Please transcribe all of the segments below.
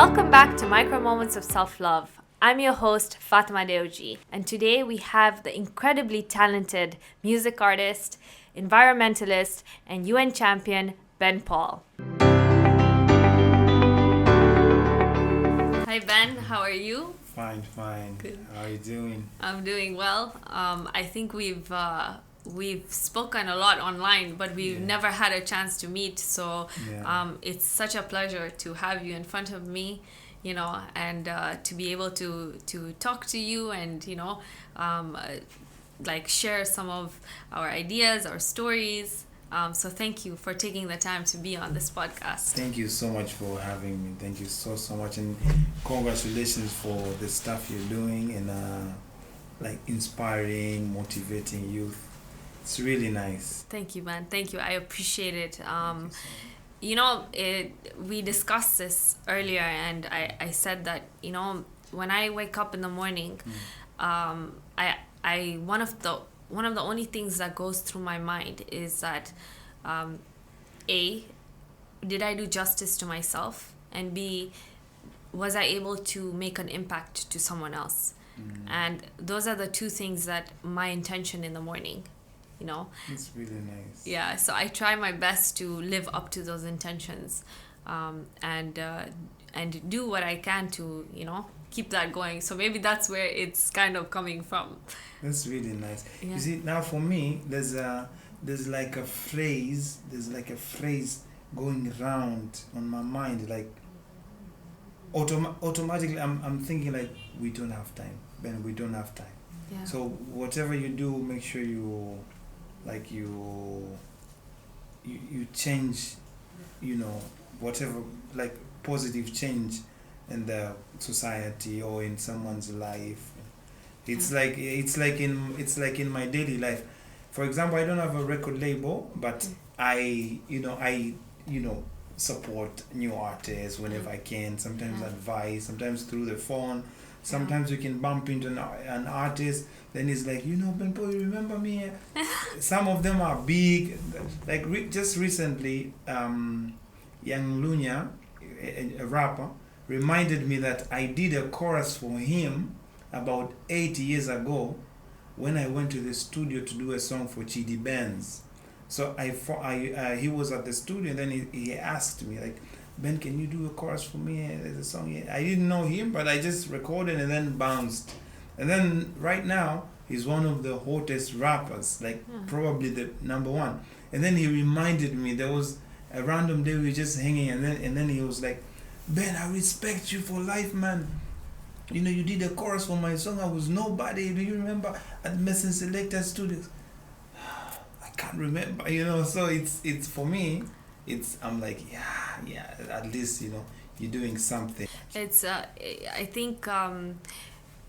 Welcome back to Micro Moments of Self-Love. I'm your host, Fatema Dewji, and today we have the incredibly talented music artist, environmentalist, and UN champion, Ben Paul. Hi Ben, how are you? Fine. Good. How are you doing? I'm doing well. I think we've spoken a lot online, but we've never had a chance to meet. So it's such a pleasure to have you in front of me, and to be able to talk to you and share some of our ideas, our stories. So thank you for taking the time to be on this podcast. Thank you so much for having me. Thank you so much, and congratulations for the stuff you're doing and inspiring, motivating youth. It's really nice. Thank you, man. Thank you. I appreciate it. We discussed this earlier, and I said that when I wake up in the morning, I one of the only things that goes through my mind is that A, did I do justice to myself, and B, was I able to make an impact to someone else? And those are the two things that my intention in the morning. It's really nice. Yeah, so I try my best to live up to those intentions, and do what I can to keep that going. So maybe that's where it's kind of coming from. That's really nice. Yeah. You see, now for me, there's like a phrase going around on my mind, like automatically I'm thinking like, we don't have time, Ben. We don't have time. Yeah. So whatever you do, make sure you change, whatever, like positive change in the society or in someone's life. It's like in my daily life. For example, I don't have a record label, but I support new artists whenever I can. Sometimes advice, sometimes through the phone. Sometimes you can bump into an artist, then it's like, Ben Paul, you remember me? Some of them are big. Like just recently, Young Lunya, a rapper, reminded me that I did a chorus for him about 8 years ago when I went to the studio to do a song for Chidi Benz. So he was at the studio, and then he asked me, like, Ben, can you do a chorus for me? There's a song here. I didn't know him, but I just recorded and then bounced. And then right now, he's one of the hottest rappers, probably the number one. And then he reminded me, there was a random day we were just hanging, and then he was like, Ben, I respect you for life, man. You did a chorus for my song. I was nobody. Do you remember at Messin Selector Studios? I can't remember, so it's for me. I'm like, yeah, at least, you're doing something. It's, I think,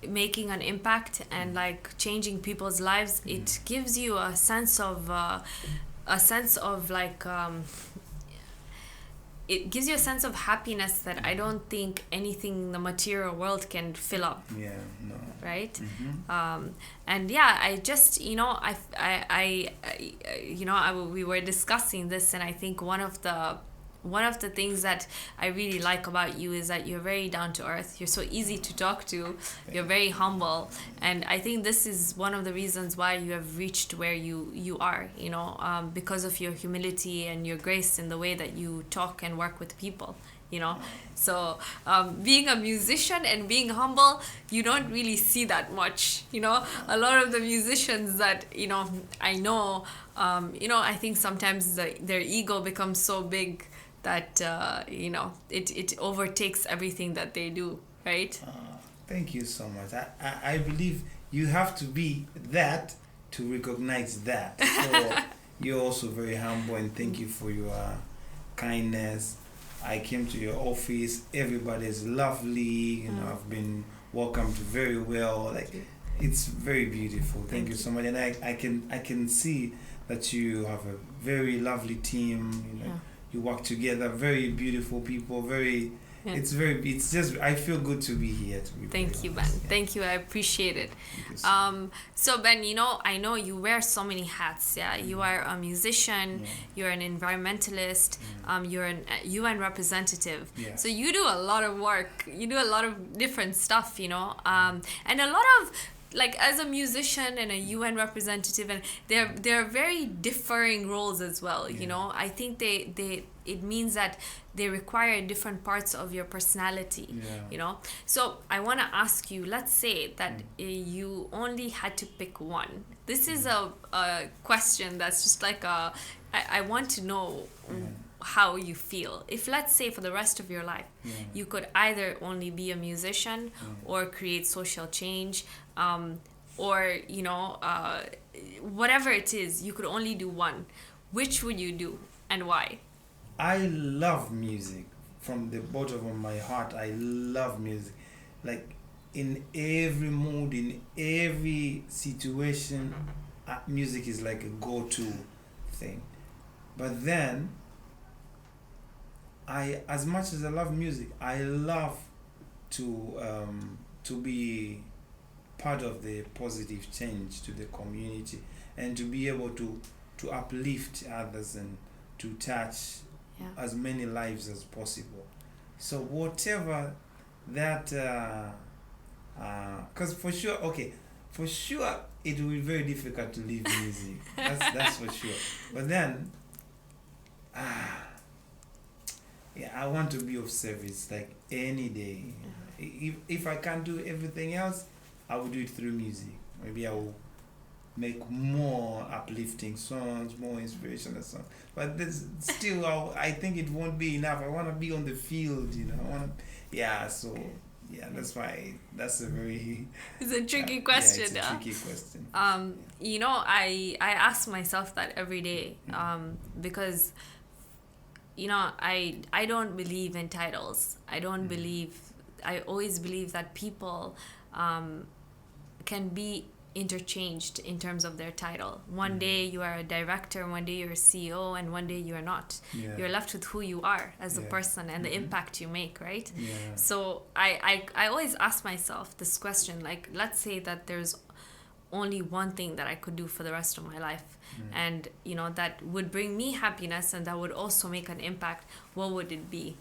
making an impact and changing people's lives, it gives you a sense of it gives you a sense of happiness that I don't think anything in the material world can fill up. Yeah, no. Right? Mm-hmm. And yeah, I just, we were discussing this, and I think one of the things that I really like about you is that you're very down to earth. You're so easy to talk to. You're very humble, and I think this is one of the reasons why you have reached where you are. Because of your humility and your grace in the way that you talk and work with people. So being a musician and being humble, you don't really see that much. A lot of the musicians that I know, I think sometimes their ego becomes so big that it overtakes everything that they do, right? Thank you so much. I believe you have to be that to recognize that. So you're also very humble, and thank you for your kindness. I came to your office. Everybody is lovely. I've been welcomed very well. It's very beautiful. Thank you so much. And I can see that you have a very lovely team. You work together. Very beautiful people. Very it's just, I feel good to be here, to be Thank you, Ben. honest. Yeah. Thank you. I appreciate it. Thank you so So Ben, I know you wear so many hats. Yeah, you are a musician. Yeah. You're an environmentalist. You're an UN representative. Yes. So you do a lot of work. You do a lot of different stuff. And a lot of, like, as a musician and a UN representative, and they're very differing roles as well. I think it means that they require different parts of your personality. So I want to ask you, let's say that you only had to pick one. This is a question that's just like I want to know how you feel. If, let's say, for the rest of your life, you could either only be a musician or create social change, or whatever it is, you could only do one. Which would you do and why? I love music from the bottom of my heart. I love music, like in every mood, in every situation. Music is like a go-to thing. But then, as much as I love music, I love to be part of the positive change to the community, and to be able to uplift others and to touch as many lives as possible. So whatever that, because for sure it will be very difficult to leave music. That's for sure. But then, I want to be of service, like any day. If I can't do everything else, I will do it through music. Maybe I will make more uplifting songs, more inspirational songs. But this still, I think it won't be enough. I want to be on the field, that's why that's a very... It's a tricky question. It's a tricky question. I ask myself that every day, because, I don't believe in titles. I always believe that people can be interchanged in terms of their title. One day you are a director, one day you're a CEO, and one day you are not. You're left with who you are as a person and the impact you make, right? So I always ask myself this question, like, let's say that there's only one thing that I could do for the rest of my life, and that would bring me happiness and that would also make an impact. What would it be?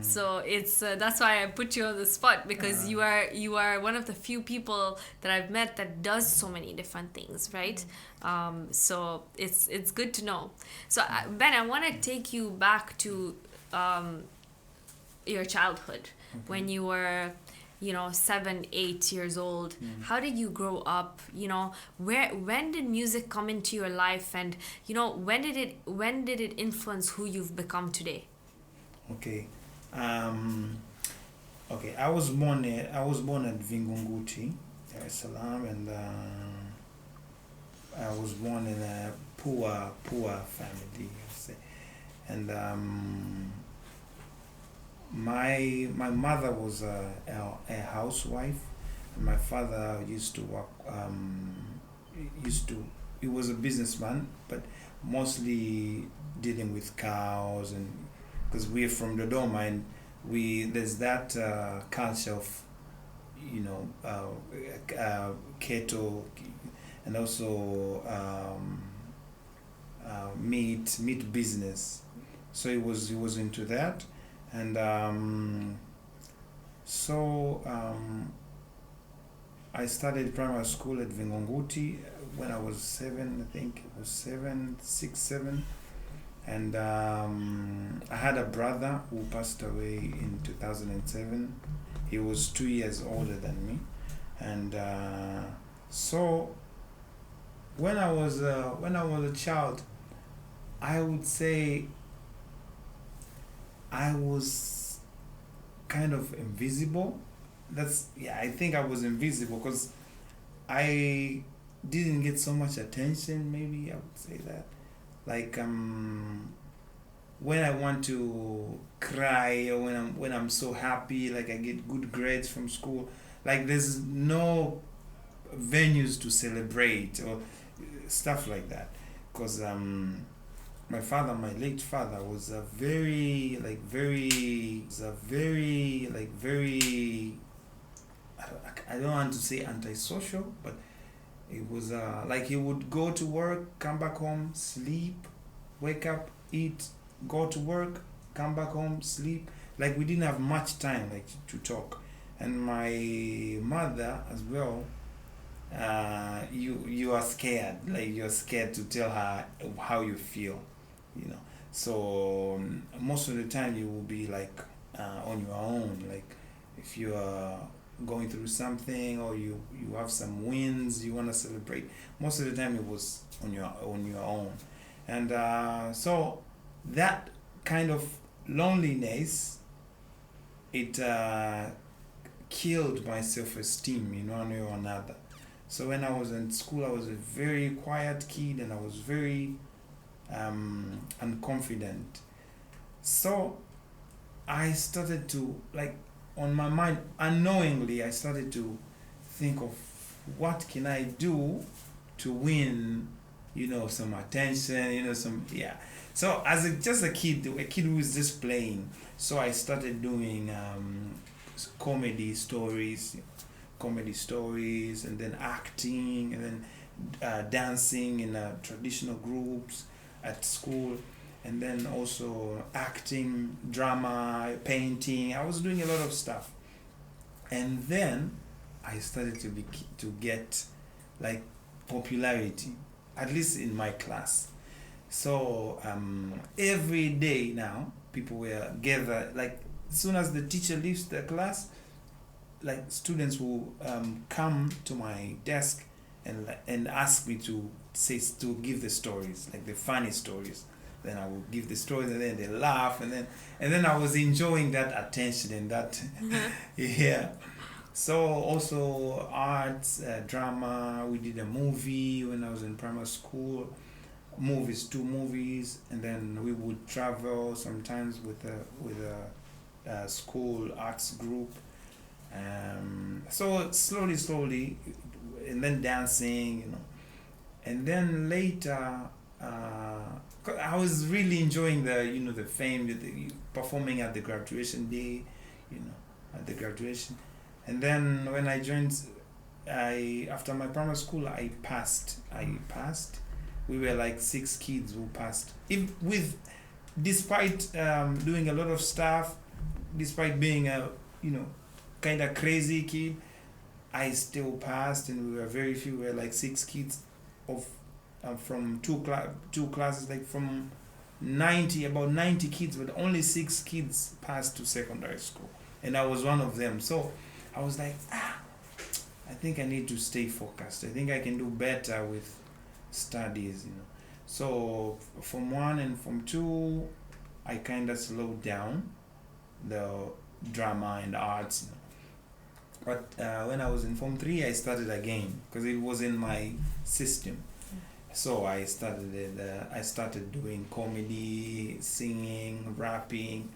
So it's that's why I put you on the spot, because you are one of the few people that I've met that does so many different things, right? So it's good to know. So Ben, I want to take you back to your childhood, when you were 7, 8 years old. How did you grow up? When did music come into your life, and when did it influence who you've become today? Okay. I was born at Vingunguti, Dar es Salaam, and I was born in a poor family, I say. And my mother was a housewife, and my father used to work. He was a businessman, but mostly dealing with cows, and because we're from Dodoma, and there's that culture of cattle, and also meat business. So he was into that. And I started primary school at Vingunguti when I was 7, I think it was 6, 7. And I had a brother who passed away in 2007. He was 2 years older than me. And so when I was a child, I would say I was kind of invisible. I think I was invisible because I didn't get so much attention, maybe I would say that. Like when I want to cry, or when I'm so happy, like I get good grades from school, like there's no venues to celebrate or stuff like that, because my father, my late father, was a very like very was a very like very I don't want to say antisocial, but it was like he would go to work, come back home, sleep, wake up, eat, go to work, come back home, sleep. Like we didn't have much time like to talk. And my mother as well, you are scared, like you're scared to tell her how you feel, you know. So most of the time you will be like on your own, like if you are going through something or you have some wins you want to celebrate, most of the time it was on your own. And so that kind of loneliness, it killed my self-esteem in one way or another. So when I was in school, I was a very quiet kid and I was very unconfident. So I started to, like, on my mind, unknowingly, I started to think of what can I do to win, some attention, some, yeah. So as just a kid who was just playing, so I started doing comedy stories, and then acting, and then dancing in traditional groups at school, and then also acting, drama, painting. I was doing a lot of stuff, and then I started to get like popularity, at least in my class. So every day now, people were gathered. Like as soon as the teacher leaves the class, like students will come to my desk and ask me to give the stories, like the funny stories. Then I will give the stories, and then they laugh, and then I was enjoying that attention and that, yeah. So also arts, drama. We did a movie when I was in primary school. Two movies, and then we would travel sometimes with a school arts group. So slowly, and then dancing, and then later, I was really enjoying the fame, the performing at the graduation day, at the graduation, and then when I joined, after my primary school, I passed. We were like 6 kids who passed. Despite doing a lot of stuff, despite being a kind of crazy kid, I still passed, and we were very few. We were like 6 kids of from two classes, like from about 90 kids, but only 6 kids passed to secondary school, and I was one of them. So I was like, I think I need to stay focused. I think I can do better with studies. So from 1 and from 2, I kind of slowed down the drama and arts. But when I was in Form 3, I started again because it was in my system. So I started doing comedy, singing, rapping,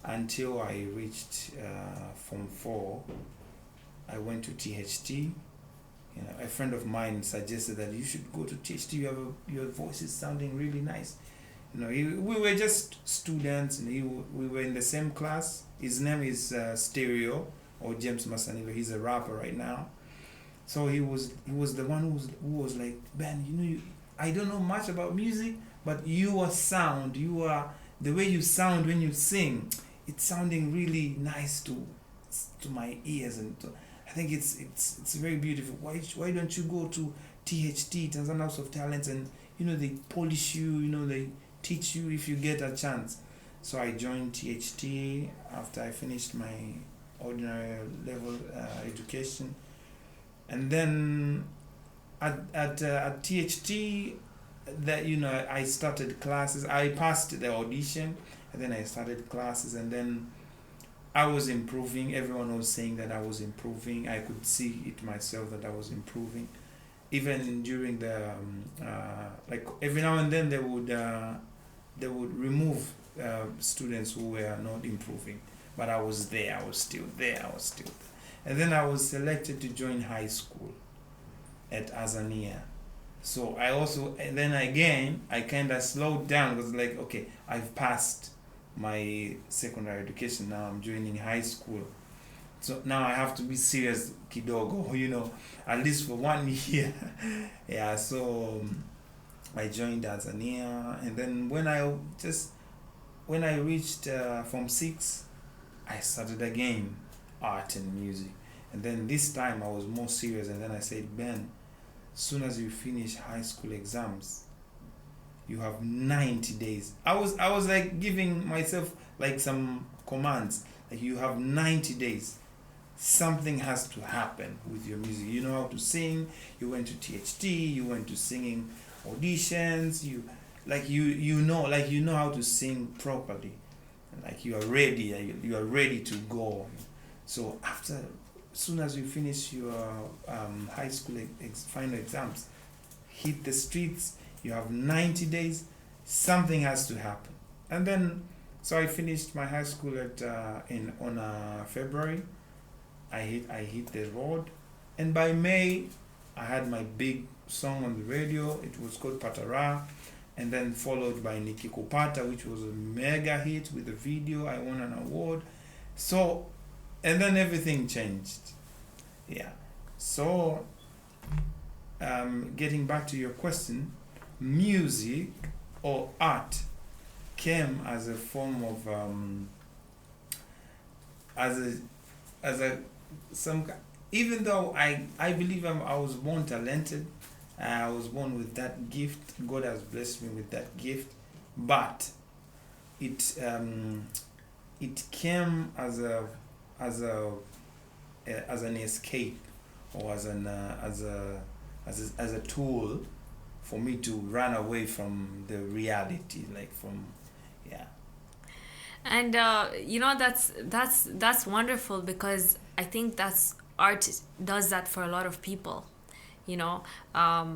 until I reached Form 4. I went to THT. A friend of mine suggested that you should go to THT. Your voice is sounding really nice. We were just students, and we were in the same class. His name is Stereo, or James Masaniva. He's a rapper right now. So he was the one who was like, Ben, I don't know much about music, but your sound, the way you sound when you sing, it's sounding really nice to my ears, and I think it's very beautiful. Why don't you go to THT, Tanzania House of Talents, and they polish you, they teach you if you get a chance. So I joined THT after I finished my ordinary level education, and then at THT, that I started classes. I passed the audition, and then I started classes, and then I was improving. Everyone was saying that I was improving. I could see it myself that I was improving. Even during the like every now and then they would remove students who were not improving, but I was there. I was still there. And then I was selected to join high school at Azania. So I also, and then again, I kind of slowed down because like, okay, I've passed my secondary education. Now I'm joining high school. So now I have to be serious, kidogo, at least for 1 year. Yeah, so I joined Tanzania, and then when I reached Form 6, I started again art and music. And then this time I was more serious, and then I said, Ben, soon as you finish high school exams, you have 90 days. I was like giving myself like some commands, like you have 90 days. Something has to happen with your music. You know how to sing. You went to THT. You went to singing auditions. You know how to sing properly. Like you are ready. You are ready to go. So soon as you finish your high school final exams, hit the streets. You have 90 days. Something has to happen. And then, so I finished my high school on February. I hit the road, and by May, I had my big song on the radio. It was called Patara, and then followed by Nikikupata, which was a mega hit with a video. I won an award. So, and then everything changed. Yeah. So, getting back to your question, music or art came as a form of as a even though I believe I was born talented. I was born with that gift. God has blessed me with that gift, but it came as an escape, or as a tool for me to run away from the reality, yeah. And that's wonderful, because I think that's art does that for a lot of people. You know, I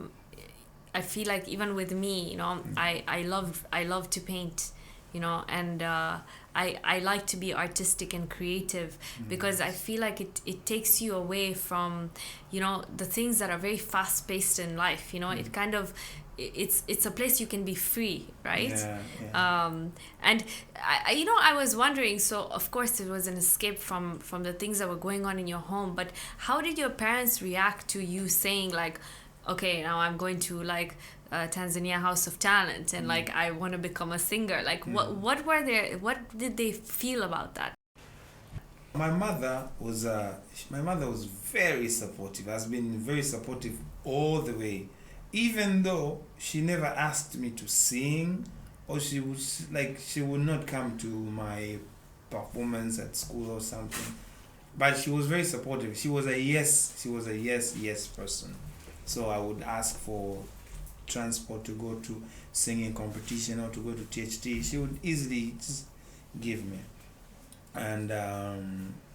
feel like even with me, I love to paint, and I like to be artistic and creative, because I feel like it takes you away from, the things that are very fast paced in life. It kind of, it's a place you can be free, right? Yeah. And I was wondering, so of course it was an escape from the things that were going on in your home, but how did your parents react to you saying, like, okay, now I'm going to Tanzania House of Talent, and like I want to become a singer? Like, what did they feel about that? My mother was very supportive. Has been very supportive all the way, even though she never asked me to sing, or she would not come to my performance at school or something. But she was very supportive. She was a yes person. So I would ask for transport to go to singing competition or to go to THT. She would easily just give me. And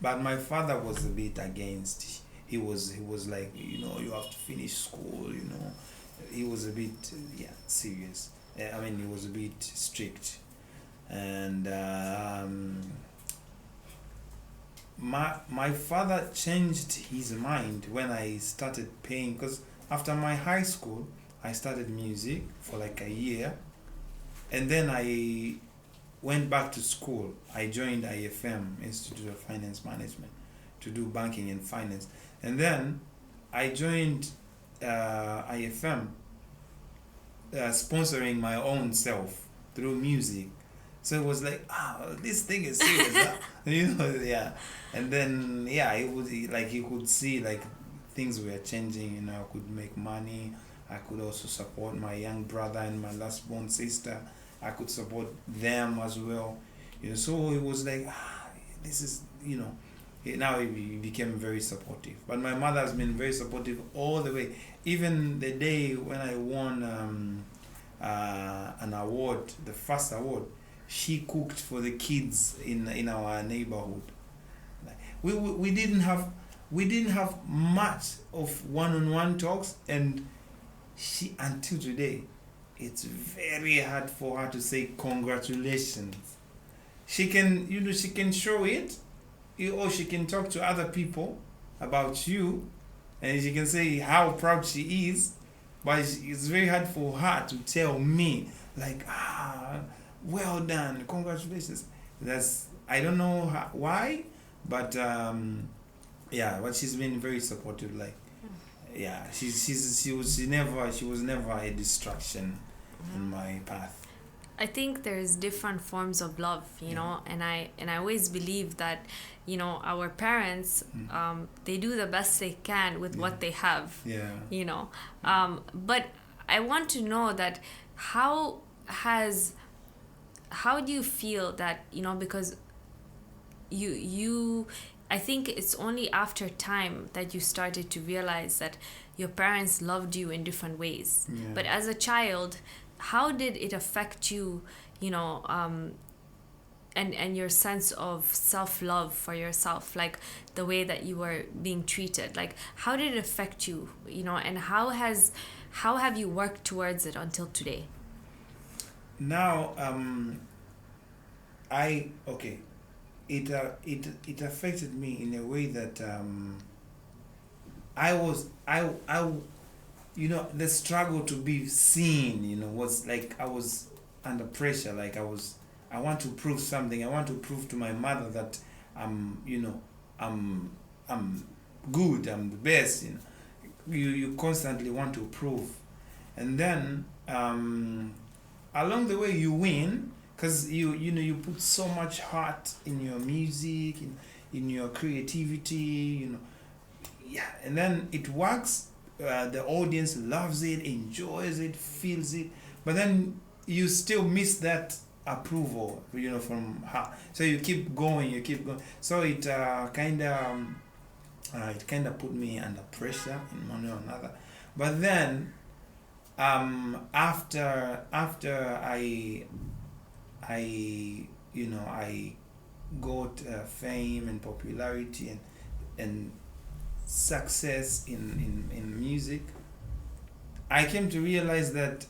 but my father was a bit against. He was like, you have to finish school. He was a bit serious. I mean, he was a bit strict. And my father changed his mind when I started paying, because after my high school I started music for like a year, and then I went back to school. I joined IFM, Institute of Finance Management, to do banking and finance, and then I joined IFM, sponsoring my own self through music. So it was like, this thing is serious, huh? Yeah. And then he could see like things were changing. I could make money. I could also support my young brother and my last born sister. I could support them as well. So it was like, this is, now he became very supportive. But my mother has been very supportive all the way. Even the day when I won an award, the first award, she cooked for the kids in our neighborhood. We didn't have much of one-on-one talks, and she, until today, it's very hard for her to say congratulations. She can she can show it, or she can talk to other people about you, and she can say how proud she is, but it's very hard for her to tell me like, well done, congratulations. That's, I don't know why, but yeah, but she's been very supportive. Like, yeah, she was never a distraction in my path. I think there's different forms of love, you know, and I always believe that, you know, our parents, they do the best they can with what they have, you know. But I want to know that how do you feel that, you know, because you I think it's only after time that you started to realize that your parents loved you in different ways. But as a child, how did it affect you, you know, and your sense of self-love for yourself, like the way that you were being treated? Like, how did it affect you, you know, and how have you worked towards it until today? Now, it affected me in a way that I you know, the struggle to be seen, you know, was like I was under pressure. Like I want to prove something. I want to prove to my mother that you know, I'm good. I'm the best. You know, you constantly want to prove, and then along the way you win, because you know, you put so much heart in your music, in your creativity, you know, yeah, and then it works. The audience loves it, enjoys it, feels it, but then you still miss that approval, you know, from her. So you keep going. So it kind of put me under pressure in one way or another. But then after I you know, I got fame and popularity and success in music, I came to realize that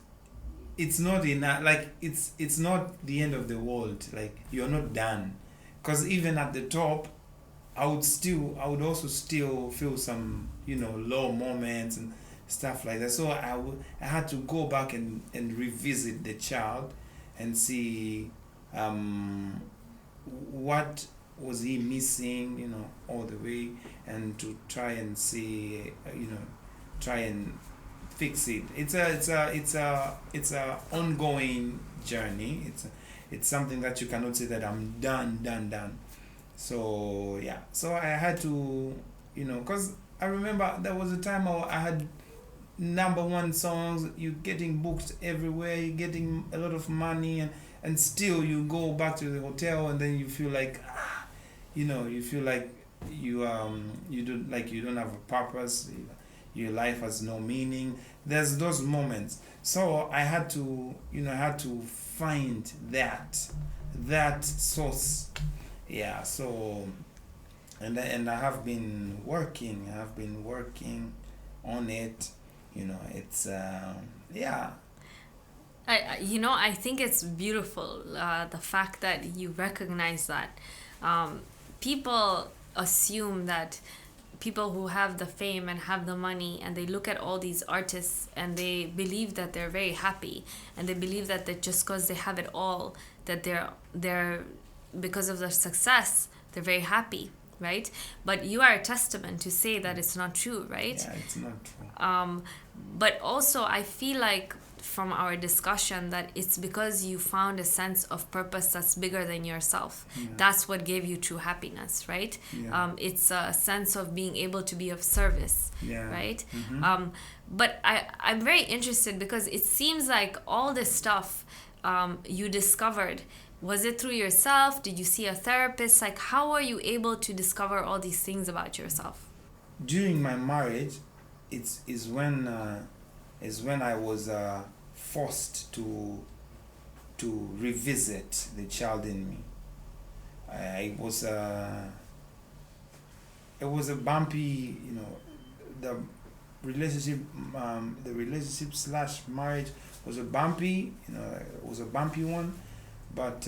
it's not enough. Like it's not the end of the world. Like, you're not done, because even at the top, I would also still feel some, you know, low moments and stuff like that. So I had to go back and revisit the child and see what was he missing, you know, all the way, and to try and see, you know, try and fix it. It's a ongoing journey. It's something that you cannot say that I'm done. So yeah, so I had to, you know, because I remember there was a time I had #1 songs, you getting booked everywhere, you getting a lot of money, and still you go back to the hotel, and then you feel like, you know, you feel like you don't have a purpose, your life has no meaning. There's those moments. So I had to, you know, find that source. Yeah, so and I have been working on it, you know. It's yeah. I think it's beautiful, the fact that you recognize that. People assume that people who have the fame and have the money, and they look at all these artists and they believe that they're very happy, and they believe that just because they have it all, that they're because of their success, they're very happy, right? But you are a testament to say that it's not true, right? Yeah, it's not true. But also I feel like from our discussion that it's because you found a sense of purpose that's bigger than yourself. Yeah. That's what gave you true happiness, right? Yeah. It's a sense of being able to be of service, Yeah. right? Mm-hmm. But I'm very interested, because it seems like all this stuff you discovered, was it through yourself? Did you see a therapist? Like, how are you able to discover all these things about yourself? During my marriage, is when I was forced to revisit the child in me. It was a bumpy, you know, the relationship / marriage was a bumpy, you know, it was a bumpy one, but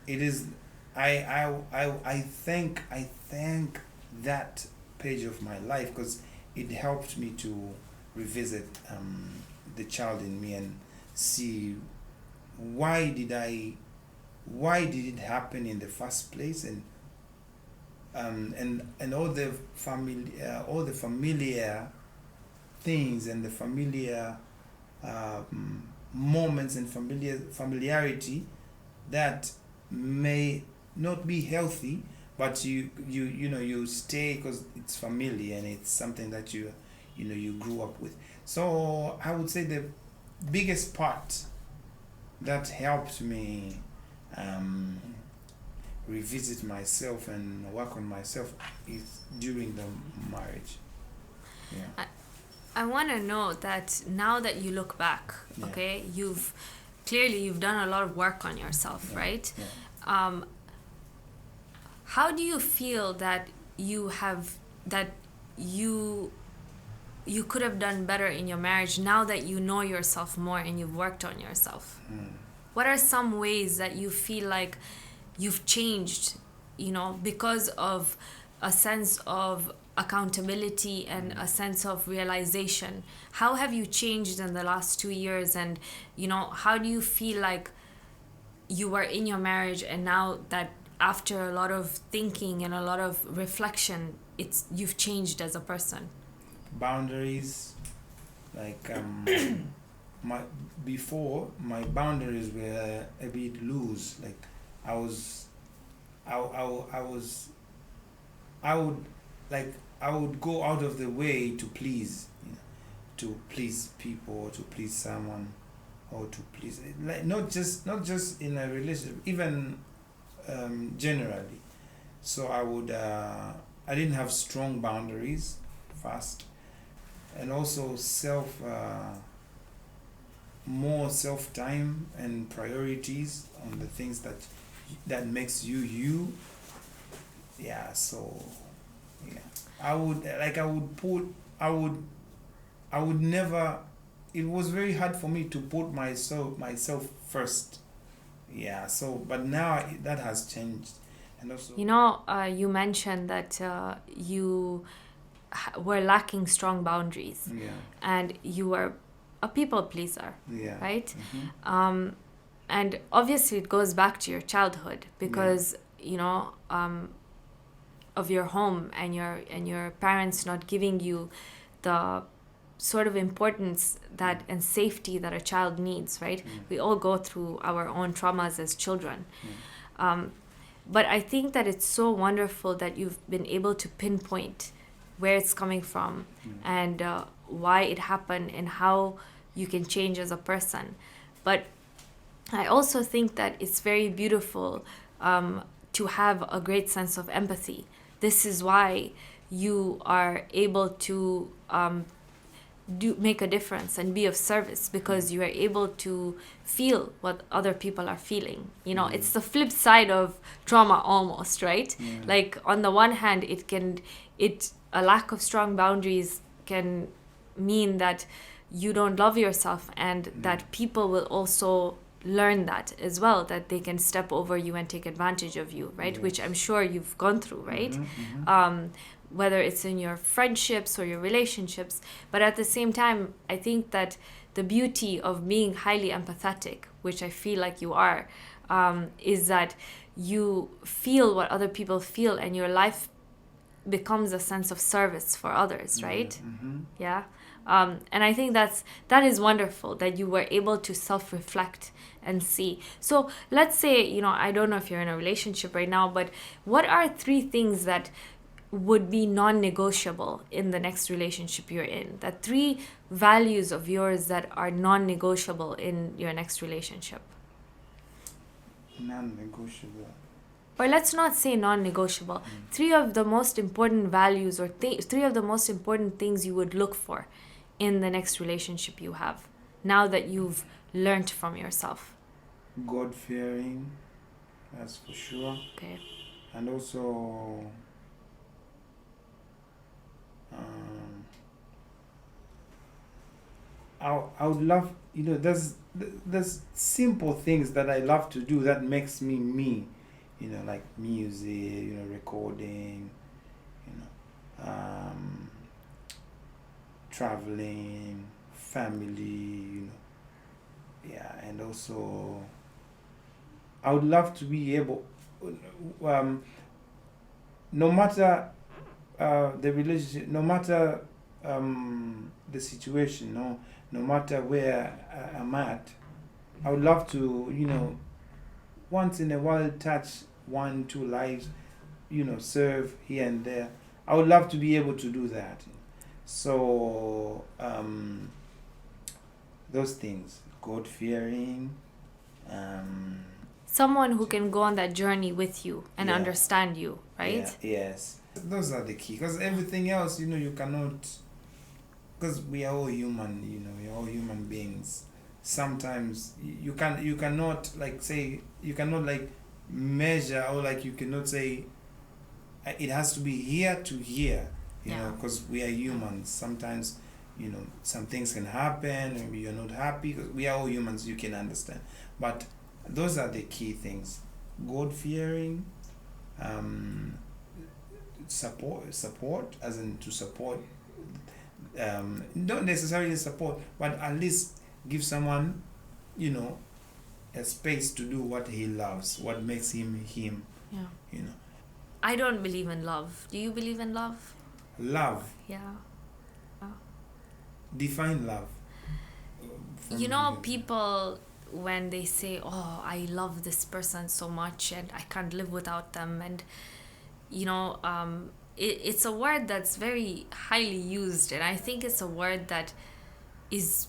it is, I thank that page of my life, because it helped me to revisit the child in me and see why did it happen in the first place, and all the familiar things and the familiar moments and familiarity that may not be healthy, but you stay because it's familiar and it's something that you grew up with. So I would say the biggest part that helped me revisit myself and work on myself is during the marriage. Yeah. I want to know that now that you look back, Yeah. okay, you've done a lot of work on yourself, Yeah. right? Yeah. How do you feel that you could have done better in your marriage now that you know yourself more and you've worked on yourself? What are some ways that you feel like you've changed, because of a sense of accountability and a sense of realization? How have you changed in the last 2 years? And, how do you feel like you were in your marriage, and now that after a lot of thinking and a lot of reflection, you've changed as a person? Boundaries, like my boundaries were a bit loose. Like I would go out of the way to please, to please people, to please someone, or to please, like not just in a relationship, even generally. So I didn't have strong boundaries first, and also more self time and priorities on the things that makes you. Yeah. So yeah, I would never. It was very hard for me to put myself first. Yeah. So, but now that has changed, and also. You mentioned that you were lacking strong boundaries. Yeah. And you were a people pleaser. Yeah. Right? Mm-hmm. And obviously it goes back to your childhood because of your home and your parents not giving you the sort of importance that and safety that a child needs, right? We all go through our own traumas as children. But I think that it's so wonderful that you've been able to pinpoint where it's coming from and why it happened and how you can change as a person. But I also think that it's very beautiful to have a great sense of empathy. This is why you are able to make a difference and be of service, because you are able to feel what other people are feeling. It's the flip side of trauma almost, right? Like on the one hand, a lack of strong boundaries can mean that you don't love yourself, and that people will also learn that as well, that they can step over you and take advantage of you, right? Yes. Which I'm sure you've gone through, right? Whether it's in your friendships or your relationships. But at the same time, I think that the beauty of being highly empathetic, which I feel like you are, is that you feel what other people feel, and your life becomes a sense of service for others, right? Yeah. And I think that is wonderful that you were able to self-reflect and see. So let's say, I don't know if you're in a relationship right now, but what are 3 things that would be non-negotiable in the next relationship you're in? The 3 values of yours that are non-negotiable in your next relationship. Non-negotiable. Or let's not say non-negotiable. 3 of the most important values, or 3 of the most important things you would look for in the next relationship you have, now that you've learned from yourself. God-fearing, that's for sure. Okay. And also I would love, there's simple things that I love to do that makes me me, like music, recording, traveling, family, yeah, and also I would love to be able, no matter the relationship, no matter the situation, no matter where I'm at, I would love to, once in a while touch one, two lives, serve here and there. I would love to be able to do that. So, those things, God fearing, Someone who can go on that journey with you and Yeah. understand you, right? yeah, yes. Those are the key. Because everything else, you cannot, because we are all human, we are all human beings. Sometimes you cannot like say, you cannot like measure, or like you cannot say it has to be here to here, Yeah. because we are humans. Sometimes, some things can happen, maybe you're not happy, because we are all humans, you can understand. But those are the key things: God fearing, support, as in to support, not necessarily support, but at least give someone, a space to do what he loves, what makes him him. Yeah. I don't believe in love. Do you believe in love? Love. Yeah. Define love. People, when they say, oh, I love this person so much and I can't live without them, and it's a word that's very highly used, and I think it's a word that is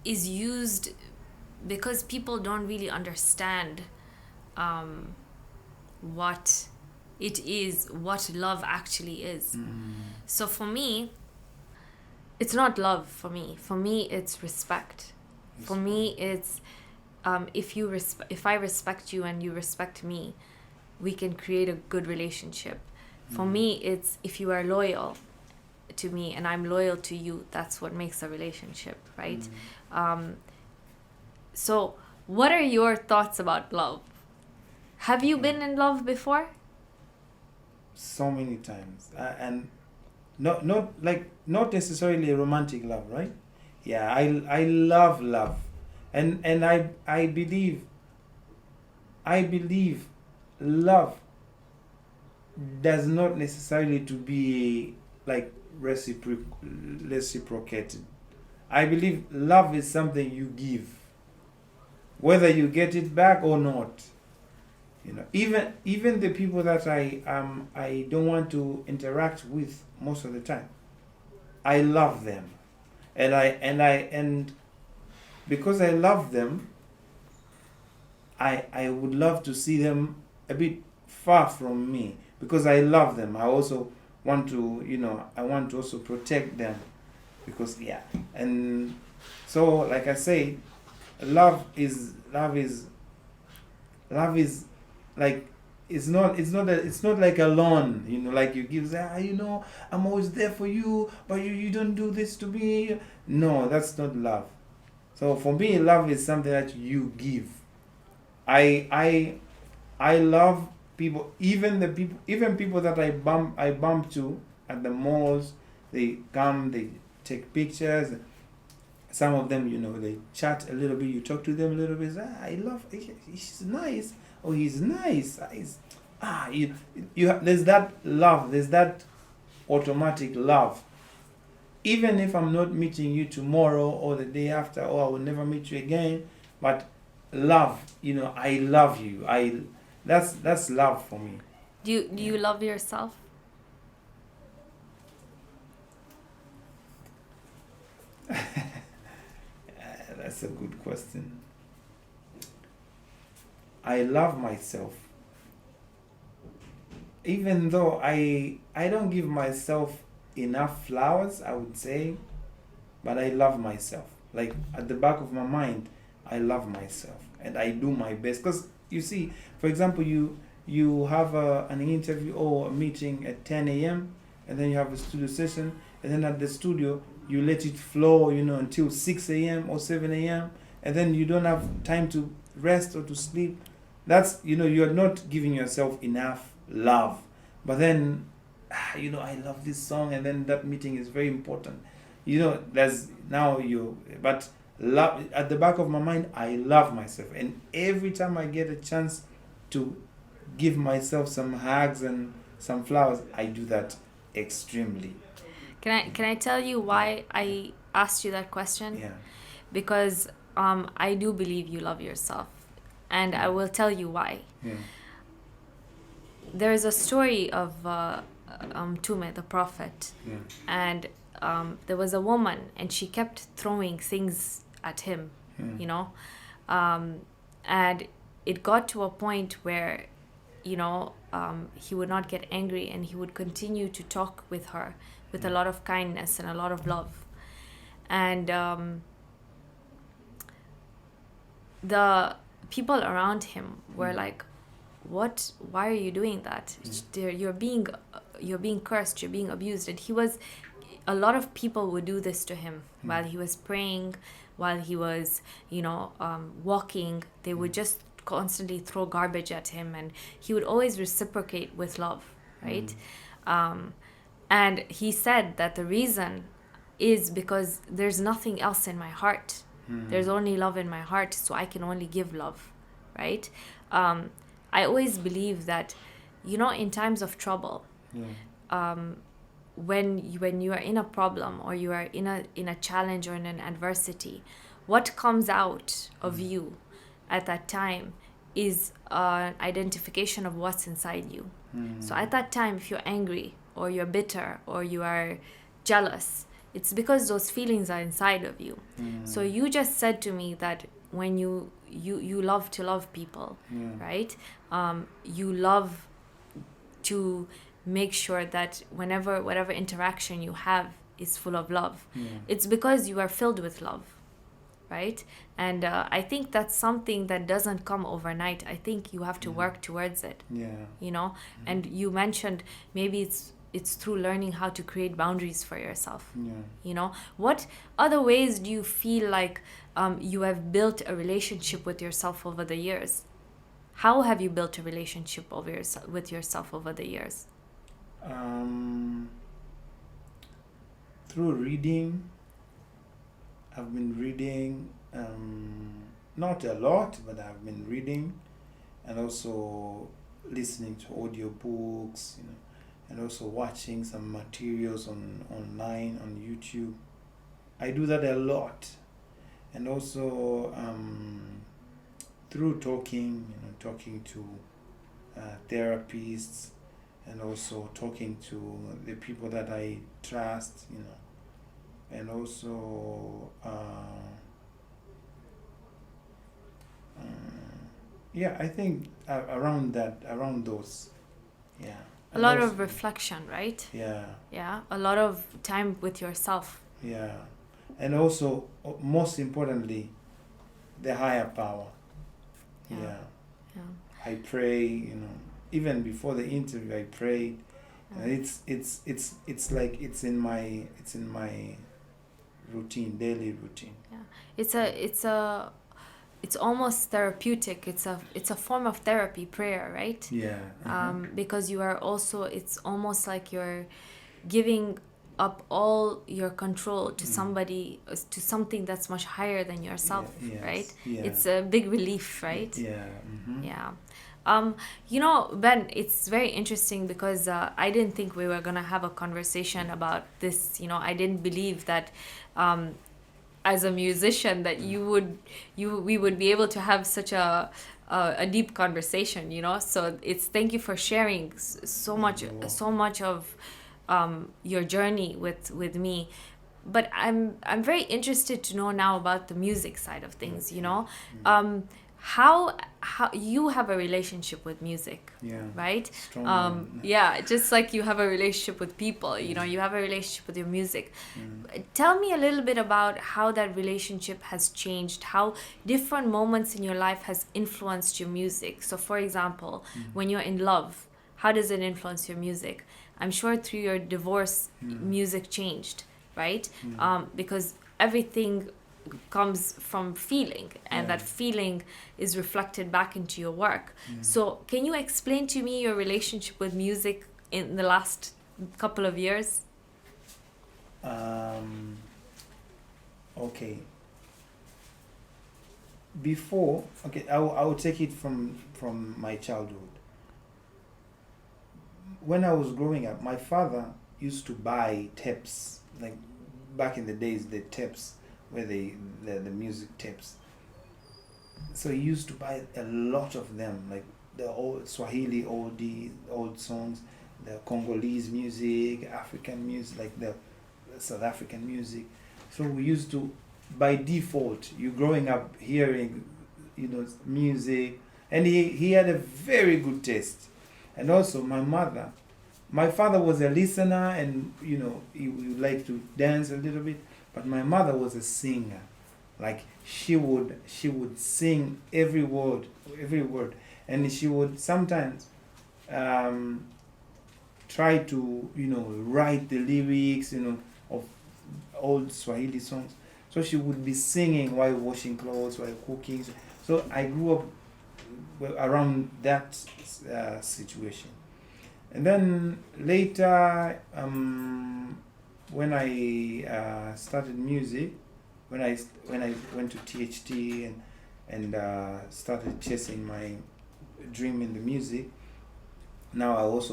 used because people don't really understand what it is, what love actually is. So for me, it's not love. For me it's respect. For me it's if I respect you and you respect me, we can create a good relationship. For me, it's if you are loyal to me and I'm loyal to you, that's what makes a relationship, right? So what are your thoughts about love? Have you been in love before? So many times, and not necessarily a romantic love, right? Yeah, I love love, and I believe love does not necessarily to be like reciprocated. I believe love is something you give, whether you get it back or not. Even the people that I don't want to interact with most of the time, I love them, and because I love them, I would love to see them a bit far from me, because I love them. I also want to, I want to also protect them, because and so like I say, love is like, it's not like a loan, like you give, I'm always there for you, but you don't do this to me. No, that's not love. So for me, love is something that you give. I love people, even people that I bump to at the malls. They come, they take pictures. Some of them, they chat a little bit. You talk to them a little bit. I love. She's nice. Oh, he's nice. There's that love. There's that automatic love. Even if I'm not meeting you tomorrow or the day after, or I will never meet you again, but love, I love you. That's love for me. Do you love yourself? That's a good question. I love myself. Even though I don't give myself enough flowers, I would say, but I love myself. Like, at the back of my mind, I love myself and I do my best. Because you see, for example, you have an interview or a meeting at 10 a.m. and then you have a studio session, and then at the studio you let it flow, until 6 a.m. or 7 a.m. and then you don't have time to rest or to sleep. That's, you're not giving yourself enough love. But then I love this song, and then that meeting is very important. But love at the back of my mind, I love myself, and every time I get a chance to give myself some hugs and some flowers, I do that extremely. Can I tell you why I asked you that question? Yeah. Because I do believe you love yourself, and I will tell you why. Yeah. There is a story of Tume, the prophet, Yeah. and there was a woman, and she kept throwing things at him, and it got to a point where, he would not get angry, and he would continue to talk with her with a lot of kindness and a lot of love. And the people around him were like, why are you doing that? You're being cursed, you're being abused. And a lot of people would do this to him while he was praying, while he was walking. They would just constantly throw garbage at him, and he would always reciprocate with love, right? And he said that the reason is because there's nothing else in my heart. There's only love in my heart, so I can only give love, right? I always believe that, in times of trouble, when you are in a problem, or you are in a challenge or in an adversity, what comes out of you at that time is an identification of what's inside you. So at that time, if you're angry, or you're bitter, or you are jealous, it's because those feelings are inside of you. So you just said to me that when you love to love people, right? You love to make sure that whatever interaction you have is full of love. It's because you are filled with love, right? And I think that's something that doesn't come overnight. I think you have to work towards it. And you mentioned maybe it's through learning how to create boundaries for yourself. What other ways do you feel like you have built a relationship with yourself over the years? How have you built a relationship with yourself over the years? Through reading. I've been reading, not a lot, but I've been reading, and also listening to audiobooks, and also watching some materials online on YouTube. I do that a lot. And also through talking to therapists, and also talking to the people that I trust, and also I think around those. A lot of reflection, right? Yeah, a lot of time with yourself. And also, most importantly, the higher power. I pray, even before the interview I prayed. And it's like it's in my routine, daily routine. It's almost therapeutic. It's a form of therapy, prayer, right? Because you are also, it's almost like you're giving up all your control to somebody, to something that's much higher than yourself, right? It's a big relief, right? Ben, it's very interesting because I didn't think we were gonna have a conversation about this. I didn't believe that as a musician that we would be able to have such a deep conversation. So thank you for sharing so much of your journey with me. But I'm very interested to know now about the music side of things. How you have a relationship with music, right? Just like you have a relationship with people, you have a relationship with your music. Tell me a little bit about how that relationship has changed, how different moments in your life has influenced your music. So for example, when you're in love, how does it influence your music? I'm sure through your divorce, music changed, right? Because everything comes from feeling, and that feeling is reflected back into your work. So can you explain to me your relationship with music in the last couple of years? Okay. Before, okay, I will take it from my childhood. When I was growing up, my father used to buy tapes, like back in the days, the tapes where the music tapes. So he used to buy a lot of them, like the old Swahili old songs, the Congolese music, African music, like the South African music. So we used to, by default, you growing up hearing, music, and he had a very good taste. And also my father was a listener, and he would like to dance a little bit, but my mother was a singer. Like she would sing every word, and she would sometimes try to write the lyrics of old Swahili songs. So she would be singing while washing clothes, while cooking. So I grew up around that situation. And then later, when I started music, when I went to THT and started chasing my dream in the music. Now I was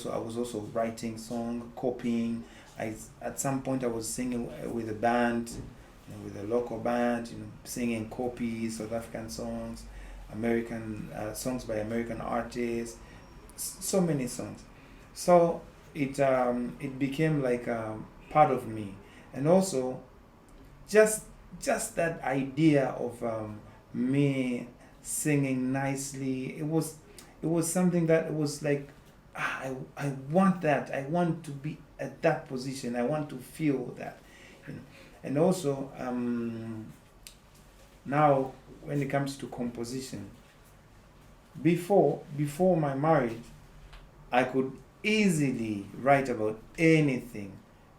also writing song, copying. At some point I was singing with a band, with a local band, singing copies, South African songs, American songs by American artists, so many songs. So it became like part of me, and also just that idea of me singing nicely. It was something that it was like, I want that. I want to be at that position. I want to feel that, and also now when it comes to composition, before my marriage, I could easily write about anything.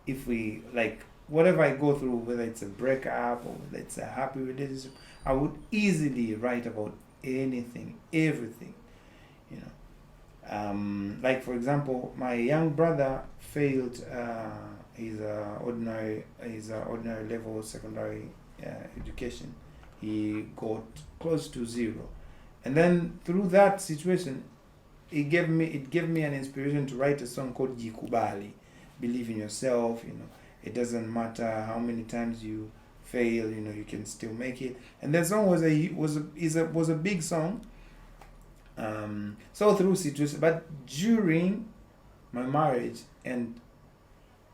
If we like whatever I go through, whether it's a breakup or whether it's a happy relationship, I would easily write about anything, everything. Like for example, my young brother failed his ordinary level secondary education. He got close to zero, and then through that situation, it gave me an inspiration to write a song called Jikubali, believe in yourself. It doesn't matter how many times you fail, you can still make it. And that song was a big song. So through situation, but during my marriage and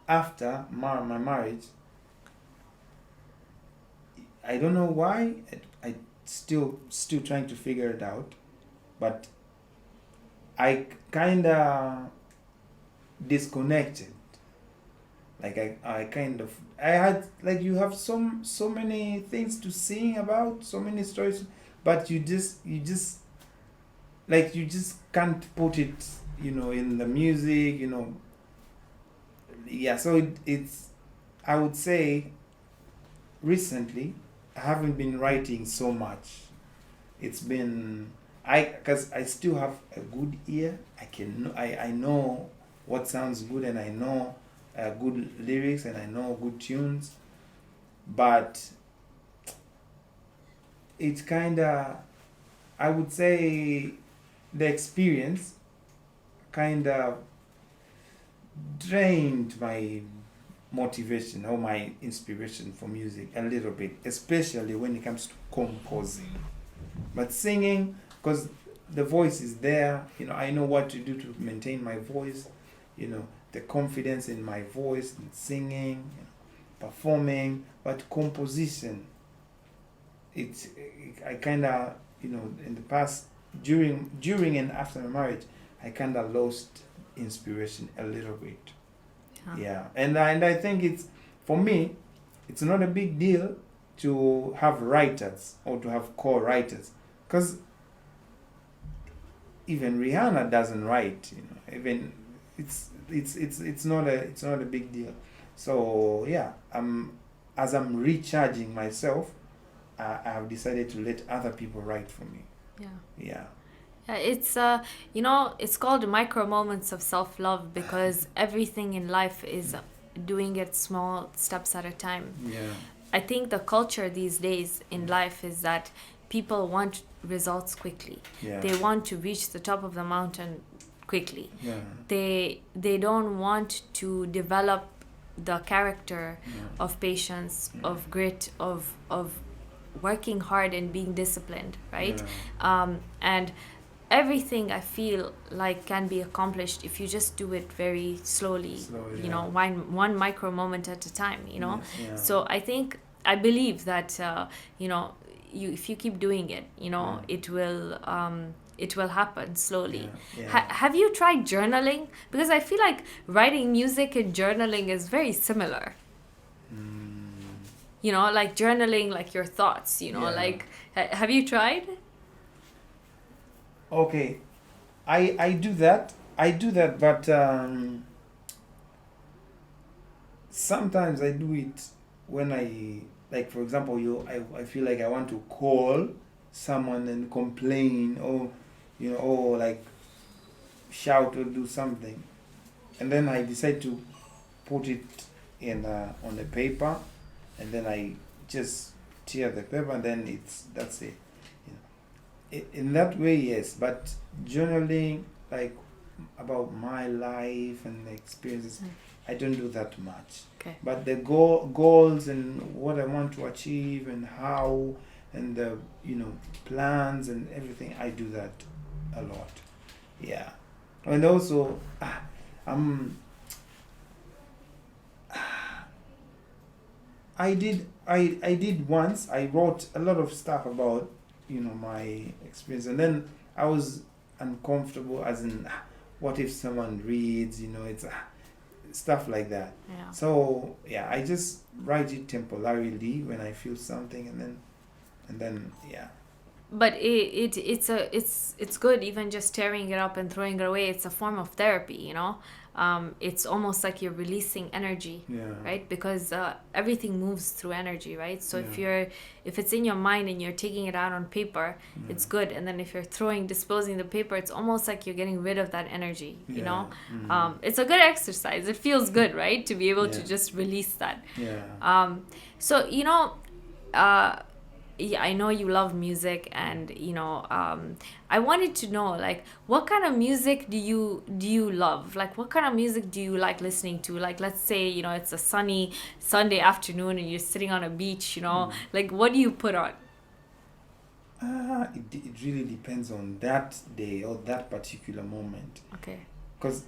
after my marriage, I don't know why. I still trying to figure it out, but I kinda disconnected. Like I had, like, you have so many things to sing about, so many stories, but you just can't put it in the music. Yeah, so it's, I would say, recently I haven't been writing so much. It's been, because I still have a good ear. I know what sounds good, and I know good lyrics, and I know good tunes, but it's kind of, I would say, the experience kind of drained my motivation or my inspiration for music a little bit, especially when it comes to composing. But singing, because the voice is there, I know what to do to maintain my voice, the confidence in my voice, and singing, performing. But composition, I kind of, in the past, during and after my marriage, I kind of lost inspiration a little bit. Huh. Yeah, and I think it's, for me, it's not a big deal to have writers or to have co-writers, because even Rihanna doesn't write. Even it's not a big deal. So yeah, as I'm recharging myself, I have decided to let other people write for me. Yeah. Yeah. It's it's called micro moments of self-love because everything in life is doing it small steps at a time. Yeah. I think the culture these days in life is that people want results quickly. Yeah. They want to reach the top of the mountain quickly. Yeah. They don't want to develop the character Yeah. of patience, Yeah. of grit, of working hard and being disciplined, right? Yeah. And everything I feel like can be accomplished if you just do it very slowly, Slowly, you yeah. know, one micro moment at a time, you know. Yeah. So I believe that you know, you if you keep doing it, you know, it will happen slowly. Yeah. Yeah. Have you tried journaling? Because I feel like writing music and journaling is very similar. You know, like journaling, like your thoughts. You know, Yeah. like have you tried? Okay, I do that. I do that, but sometimes I do it when I, like, for example, I feel like I want to call someone and complain, or or like shout or do something, and then I decide to put it in on the paper, and then I just tear the paper, and then that's it. In that way, yes, but journaling, like, about my life and experiences, I don't do that much. Okay. But the goals and what I want to achieve and how, and the plans and everything, I do that a lot. Yeah. And also I did once, I wrote a lot of stuff about my experience, and then I was uncomfortable, as in, what if someone reads, it's stuff like that. Yeah. So yeah, I just write it temporarily when I feel something, and then yeah. But it's good, even just tearing it up and throwing it away. It's a form of therapy, you know. It's almost like you're releasing energy, Yeah. right? Because everything moves through energy, right? So Yeah. if it's in your mind and you're taking it out on paper, Yeah. it's good. And then if you're disposing the paper, it's almost like you're getting rid of that energy, you know. It's a good exercise. It feels good, right, to be able to Yeah. just release that. Yeah. So yeah, I know you love music, and I wanted to know, like, what kind of music do you love? Like, what kind of music do you like listening to? Like, let's say it's a sunny Sunday afternoon and you're sitting on a beach, like, what do you put on? It really depends on that day or that particular moment. Okay. Because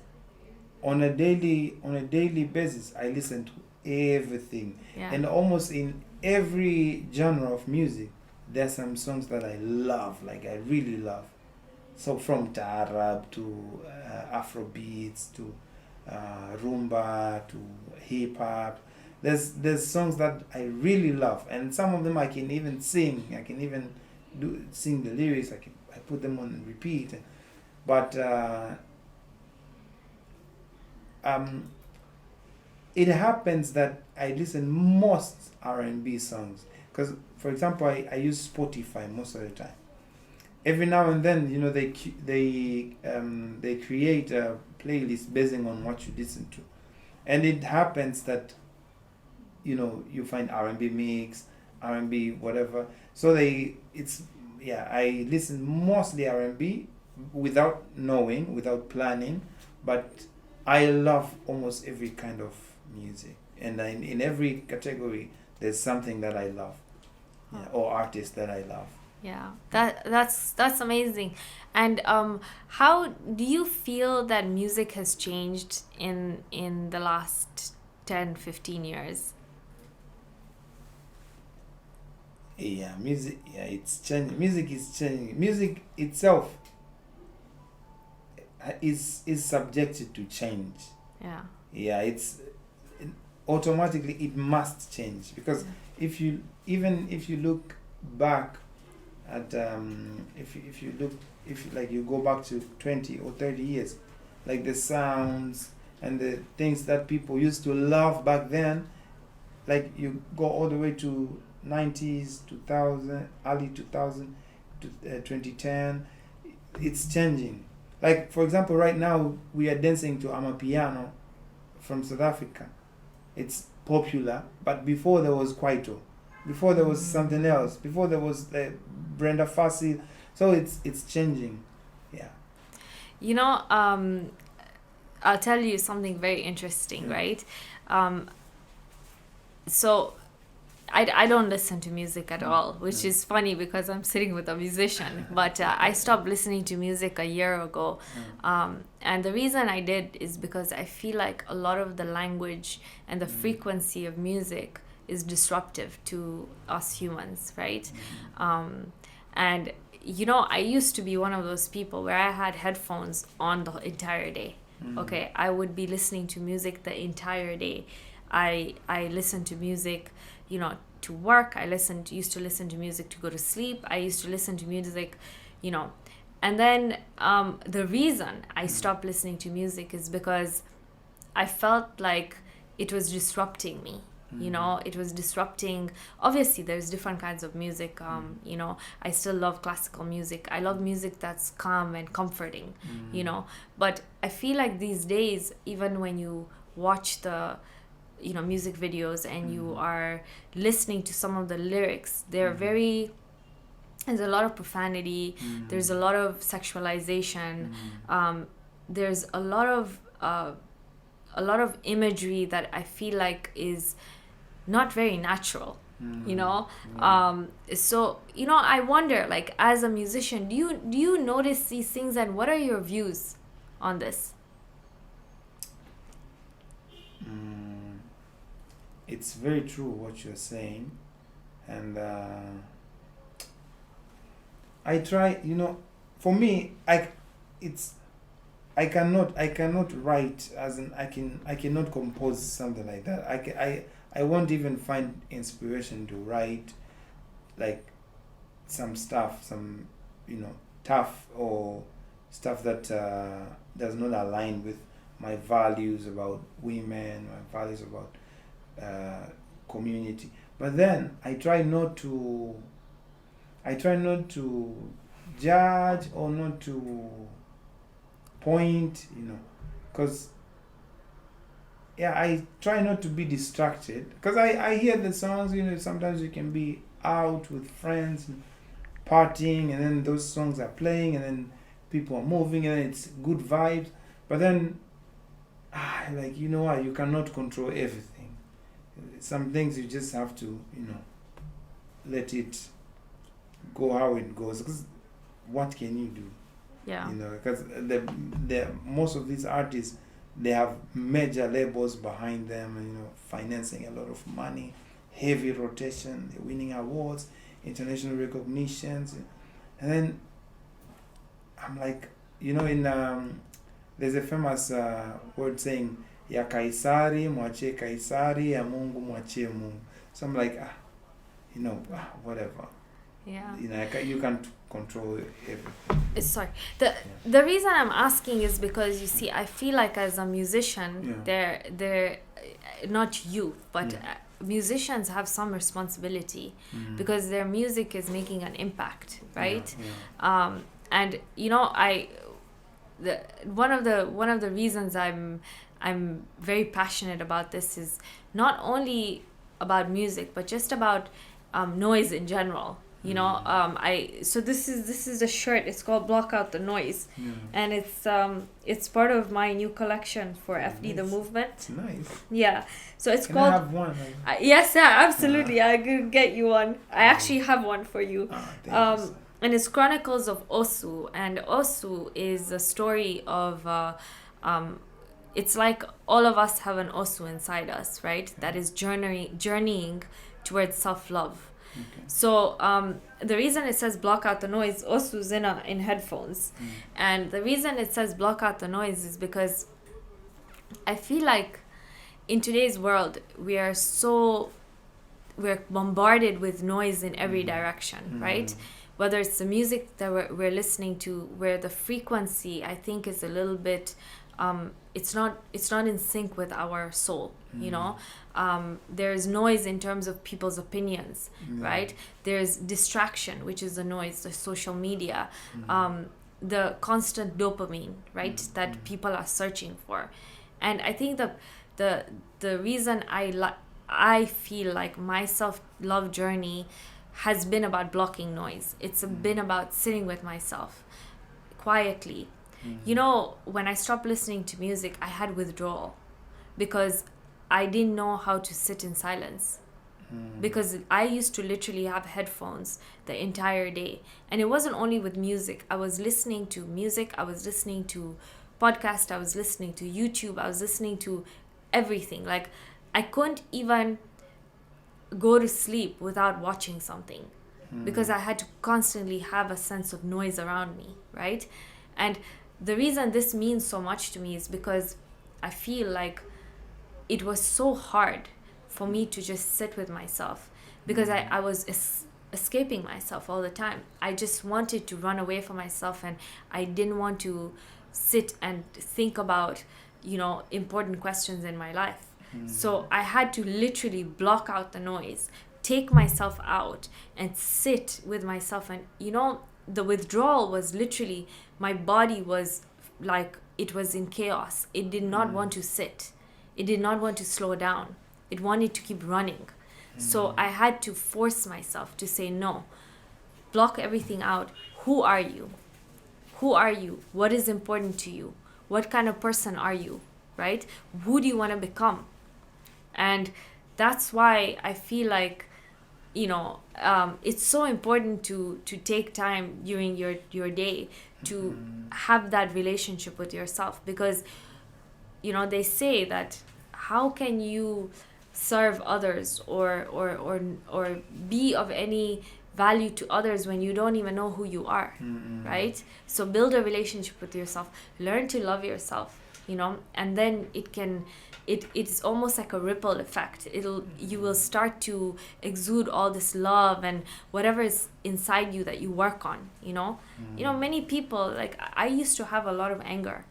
on a daily basis, I listen to everything. Yeah. And almost in every genre of music, there's some songs that I love, like I really love. So from Taarab to Afro beats to rumba to hip hop, there's songs that I really love, and some of them I can even sing. I can even sing the lyrics. I put them on repeat, but it happens that I listen most R&B songs, because, for example, I use Spotify most of the time. Every now and then, they create a playlist basing on what you listen to, and it happens that you find R&B mix, R&B whatever. So I listen mostly R&B without knowing, without planning, but I love almost every kind of music, and in every category there's something that I love, or artist that I love. Yeah, that's amazing. And how do you feel that music has changed in the last 10-15 years? Yeah, music. Yeah, it's changing. Music is changing. Music itself is subjected to change. Yeah. Yeah, it's automatically it must change, because if you look back at if you go back to 20 or 30 years, like the sounds and the things that people used to love back then, like you go all the way to 90s, 2000, early 2000 to 2010, it's changing. Like for example, right now we are dancing to Amapiano from South Africa. It's popular, but before there was Kwaito, before there was something else, before there was Brenda Fassie. So it's changing. Yeah. You know, I'll tell you something very interesting, right? So I don't listen to music at all, which is funny because I'm sitting with a musician. But I stopped listening to music a year ago. And the reason I did is because I feel like a lot of the language and the frequency of music is disruptive to us humans, right? And, you know, I used to be one of those people where I had headphones on the entire day. Okay, I would be listening to music the entire day. I listened to music, you know, to work. Used to listen to music to go to sleep. I used to listen to music, you know. And then the reason I stopped listening to music is because I felt like it was disrupting me. You know, it was disrupting. Obviously, there's different kinds of music. You know, I still love classical music. I love music that's calm and comforting, you know. But I feel like these days, even when you watch the, you know, music videos and you are listening to some of the lyrics, they're very, there's a lot of profanity, there's a lot of sexualization, there's a lot of imagery that I feel like is not very natural, you know. So, you know, I wonder, like, as a musician, do you notice these things, and what are your views on this? It's very true what you're saying, and I try, you know, for me, I cannot write, as in I cannot compose something like that. I won't even find inspiration to write like some stuff, some, you know, tough or stuff that does not align with my values about women, my values about community. But then I try not to judge or not to point, you know, because I try not to be distracted, because I hear the songs, you know. Sometimes you can be out with friends partying, and then those songs are playing, and then people are moving, and it's good vibes. But then like, you know what, you cannot control everything. Some things you just have to, you know, let it go how it goes, because what can you do? Yeah. You know, because the most of these artists, they have major labels behind them, and, you know, financing a lot of money, heavy rotation, they're winning awards, international recognitions. And then I'm like, you know, in there's a famous word saying, ya Kaisari mwache Kaisari, ya Mungu mwache Mungu. So I'm like, you know, whatever. Yeah. You know, you can't control everything. Sorry. The reason I'm asking is because, you see, I feel like as a musician, they're not you, but musicians have some responsibility, because their music is making an impact, right? And, you know, one of the reasons I'm very passionate about this is not only about music, but just about noise in general. You know, so this is a shirt. It's called Block Out the Noise, and it's part of my new collection for FD the Movement. It's nice. Yeah, so it's Can called. I have one? Yes, yeah, absolutely. I could get you one. I actually have one for you. Thank you. And it's Chronicles of Osu, and Osu is a story of. It's like all of us have an Osu inside us, right? That is journeying towards self-love. Okay. So the reason it says block out the noise, Osu's in headphones. And the reason it says block out the noise is because I feel like in today's world, we're bombarded with noise in every direction, right? Whether it's the music that we're listening to, where the frequency, I think, is a little bit... it's not in sync with our soul, you know. There's noise in terms of people's opinions, right? There's distraction, which is the noise, the social media. the constant dopamine, right? That people are searching for. And I think the reason I feel like my self-love journey has been about blocking noise. It's been about sitting with myself quietly. You know, when I stopped listening to music, I had withdrawal because I didn't know how to sit in silence. Because I used to literally have headphones the entire day. And it wasn't only with music. I was listening to music, I was listening to podcasts, I was listening to YouTube, I was listening to everything. Like, I couldn't even go to sleep without watching something because I had to constantly have a sense of noise around me, right? And the reason this means so much to me is because I feel like it was so hard for me to just sit with myself because I was escaping myself all the time. I just wanted to run away from myself, and I didn't want to sit and think about, important questions in my life. So I had to literally block out the noise, take myself out and sit with myself. And the withdrawal was literally, my body was like, it was in chaos. It did not want to sit. It did not want to slow down. It wanted to keep running. So I had to force myself to say no. Block everything out. Who are you? Who are you? What is important to you? What kind of person are you? Right? Who do you want to become? And that's why I feel like, it's so important to take time during your day to have that relationship with yourself. Because, they say that how can you serve others or be of any value to others when you don't even know who you are, right? So build a relationship with yourself, learn to love yourself, and then it's almost like a ripple effect. You will start to exude all this love and whatever is inside you that you work on. Many people, like, I used to have a lot of anger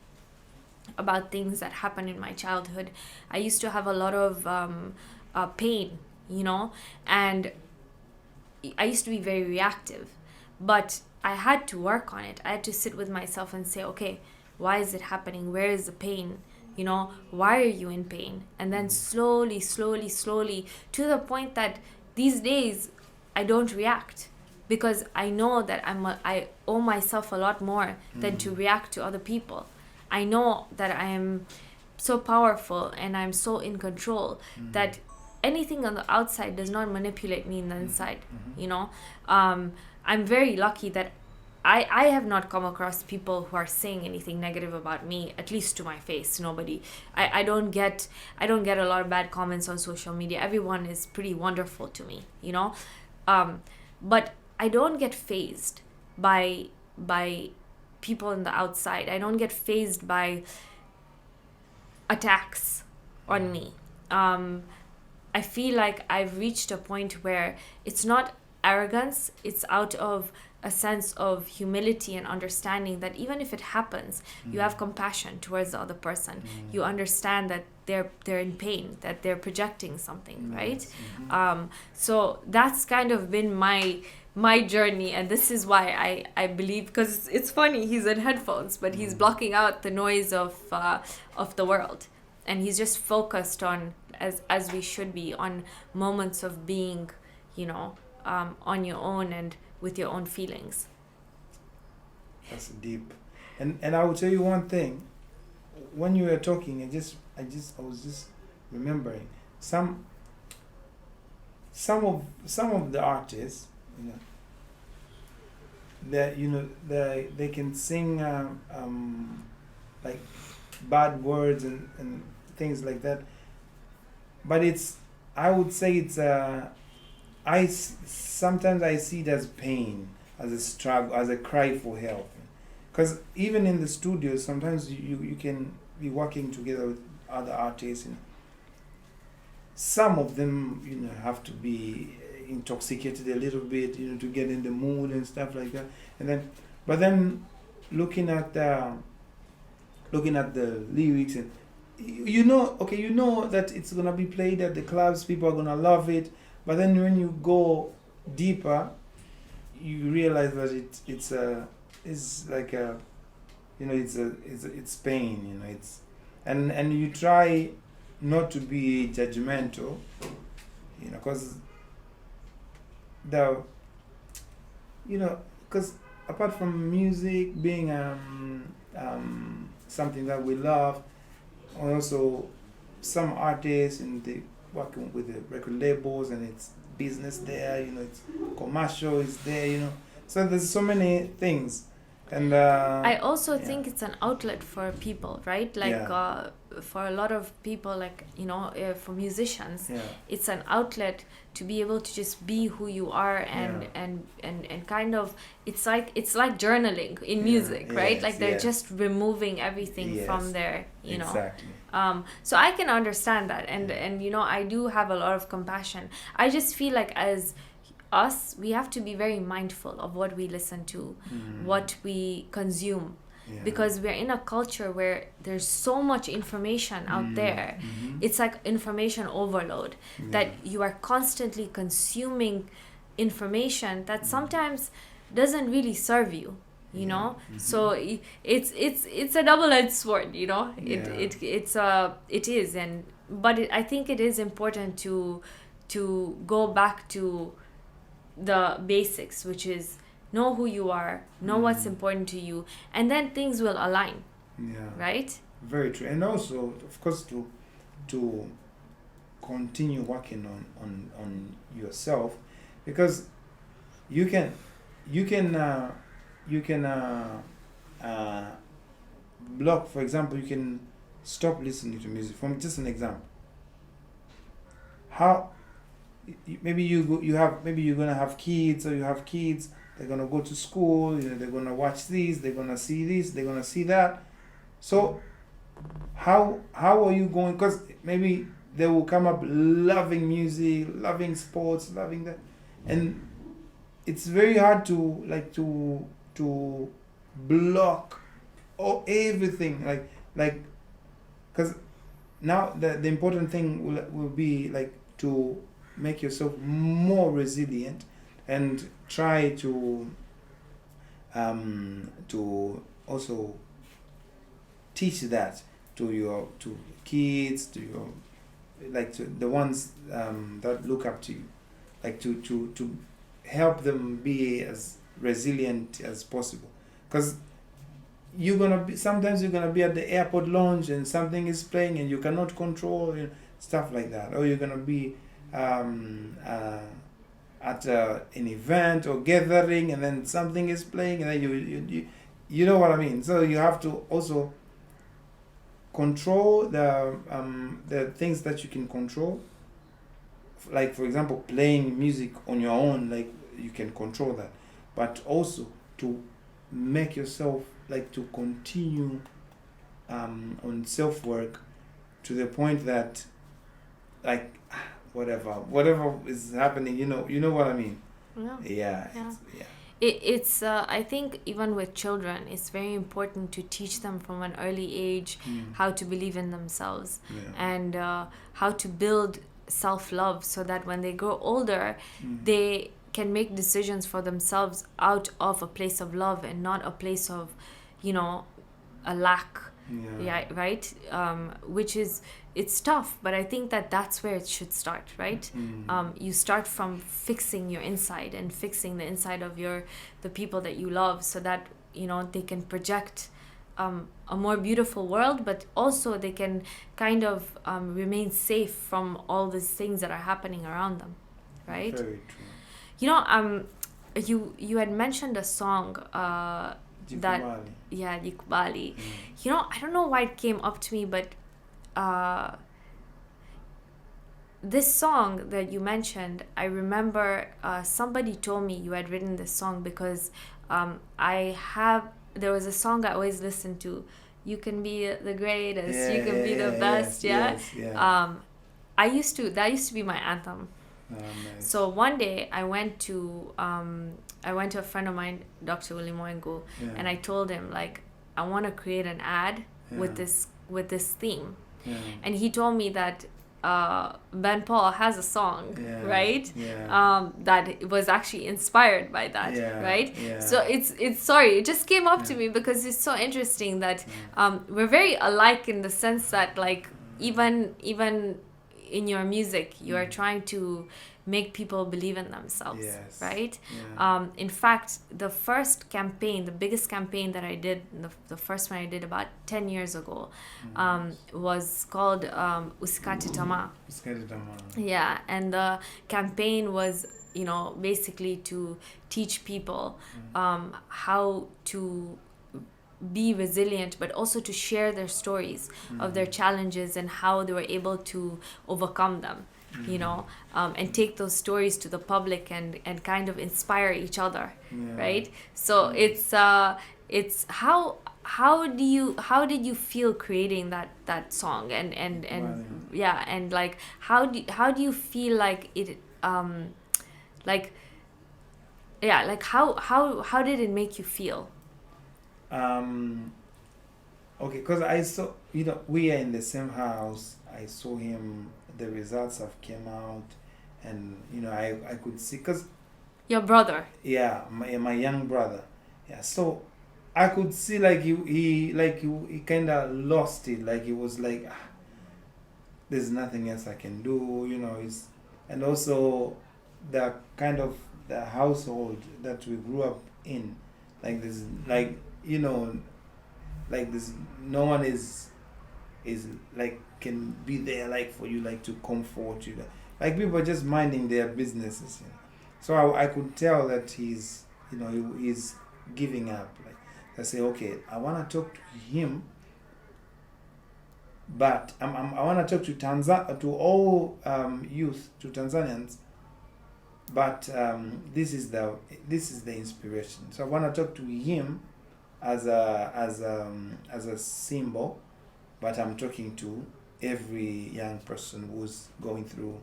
about things that happened in my childhood. I used to have a lot of pain, and I used to be very reactive. But I had to work on it. I had to sit with myself and say, okay, why is it happening? Where is the pain? Why are you in pain? And then slowly, to the point that these days I don't react, because I know that I owe myself a lot more than to react to other people. I know that I am so powerful and I'm so in control that anything on the outside does not manipulate me in the inside. I'm very lucky that I have not come across people who are saying anything negative about me, at least to my face. Nobody. I don't get a lot of bad comments on social media. Everyone is pretty wonderful to me, but I don't get fazed by people on the outside. I don't get fazed by attacks on me. I feel like I've reached a point where it's not arrogance, it's out of a sense of humility and understanding that even if it happens, you have compassion towards the other person. You understand that they're in pain, that they're projecting something, right? So that's kind of been my journey, and this is why I believe, because it's funny, he's in headphones, but he's blocking out the noise of the world, and he's just focused on, as we should be, on moments of being, on your own and with your own feelings. That's deep. And I will tell you one thing. When you were talking, I was just remembering some of the artists, that they can sing like bad words and things like that, but I would say it's sometimes I see it as pain, as a struggle, as a cry for help. Because even in the studio, sometimes you can be working together with other artists, and some of them have to be intoxicated a little bit, to get in the mood and stuff like that. But then looking at the lyrics, and that it's gonna be played at the clubs, people are gonna love it. But then when you go deeper, you realize that is like a, it's pain, and you try not to be judgmental, because the, because apart from music being something that we love, also some artists and they working with the record labels and it's business there, it's commercial is there, so there's so many things. And I also think it's an outlet for people, right? Like for a lot of people, like for musicians, it's an outlet to be able to just be who you are, and kind of it's like journaling in music, right? Like they're just removing everything from there, Exactly. So I can understand that, and I do have a lot of compassion. I just feel like as us, we have to be very mindful of what we listen to, what we consume, because we're in a culture where there's so much information out there. It's like information overload, that you are constantly consuming information that sometimes doesn't really serve you, so it's a double-edged sword, it is. And but I think it is important to go back to the basics, which is know who you are, know what's important to you, and then things will align. Right? Very true. And also, of course, to continue working on yourself, because you can block. For example, you can stop listening to music. From just an example, how maybe you're gonna have kids, or you have kids, they're gonna go to school, they're gonna watch this, they're gonna see this, they're gonna see that. So how are you going, because maybe they will come up loving music, loving sports, loving that, and it's very hard to block everything, like because now the important thing will be like to make yourself more resilient, and try to also teach that to kids, to the ones that look up to you, like to help them be as resilient as possible, because sometimes you're gonna be at the airport lounge and something is playing and you cannot control, stuff like that, or you're gonna be at an event or gathering and then something is playing and then you know what I mean. So you have to also control the things that you can control, like for example playing music on your own, like you can control that, but also to make yourself like to continue on self-work to the point that like whatever is happening, you know what I mean. It's I think even with children, it's very important to teach them from an early age how to believe in themselves, and how to build self-love, so that when they grow older, they can make decisions for themselves out of a place of love and not a place of a lack. Right. Which is, it's tough, but I think that's where it should start, right? You start from fixing your inside and fixing the inside of the people that you love, so that they can project a more beautiful world, but also they can kind of remain safe from all these things that are happening around them, right? Very true. You had mentioned a song Jikubali. Jikubali. I don't know why it came up to me, but this song that you mentioned, I remember somebody told me you had written this song because there was a song I always listened to. You can be the greatest, you can be the best, yes. that used to be my anthem. Nice. So one day I went to a friend of mine, Dr. William Moengu, and I told him, like, I want to create an ad with this theme. And he told me that Ben Paul has a song, Yeah, right? yeah. That was actually inspired by that, Yeah, right? yeah. So it's sorry, it just came up to Yeah. me because it's so interesting that we're very alike in the sense that like even in your music you are trying to make people believe in themselves, Yes. right? Yeah. In fact, the first campaign, the biggest campaign that I did, the first one I did about 10 years ago, was called Usikate Tamaa. It's kind of dumb. Yeah, and the campaign was, you know, basically to teach people how to be resilient, but also to share their stories of their challenges and how they were able to overcome them, you know, and take those stories to the public and kind of inspire each other, Yeah. right? So it's how did you feel creating that song and Wow. yeah, and like how do you feel like it like yeah, like how did it make you feel? Okay, because I saw, you know, we are in the same house. I saw him, the results have came out, and, you know, I could see, because, Your brother. yeah, my young brother, yeah, so I could see, like, he kind of lost it, like, he was like, "Ah, there's nothing else I can do," you know, and also the kind of the household that we grew up in, like, this, like, you know, like, this, no one is like, can be there, like, for you, like, to comfort you, like people are just minding their businesses, you know? So I could tell that he's, you know, he's giving up, like, I say, okay, I want to talk to him, but I want to talk to all youth, to Tanzanians, but this is the inspiration. So I want to talk to him as a symbol, but I'm talking to every young person who's going through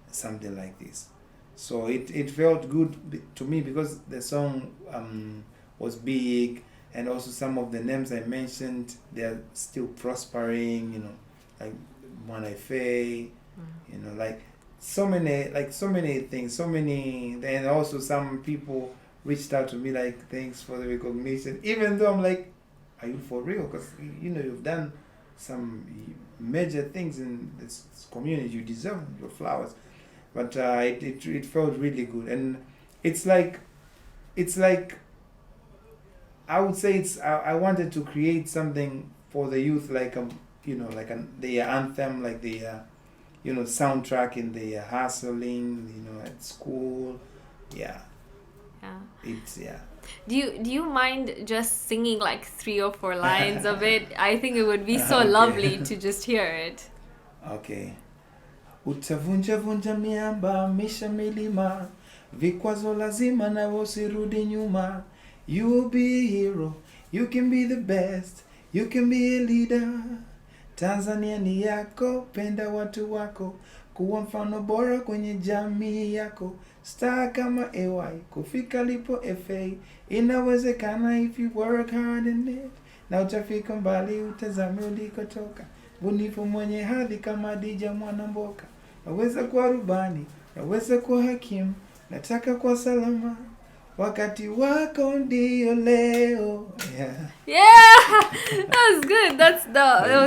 something like this. So it felt good to me because the song was big, and also some of the names I mentioned, they're still prospering, you know, like Mwana Ife, you know, like so many things, and also some people reached out to me, like, thanks for the recognition, even though I'm like, are you for real? Because, you know, you've done some major things in this community, you deserve your flowers. But it felt really good, and it's like I would say I wanted to create something for the youth, like, you know, like the anthem, like the you know, soundtrack in the hustling, you know, at school. Yeah, Yeah. it's, yeah. Do you mind just singing like 3 or 4 lines of it? I think it would be so Okay. lovely to just hear it. Okay. Utavunja vunja miamba, misha milima, vikwazo lazima na usirudi nyuma. You will be a hero, you can be the best, you can be a leader. Tanzania ni yako, penda watu wako, kuwa mfano bora kwenye jamii yako. Star kama AY, kufika lipo FA, inawezekana if you work hard in it. Na utafika mbali, utazame ulikotoka. Bunifu mwenye hadhi kama Dija Mwanamboka. Naweza kuwa rubani, naweza kuwa hakimu, nataka kuwa salama. Wakati wako ndio leo. Yeah. Yeah, that was good.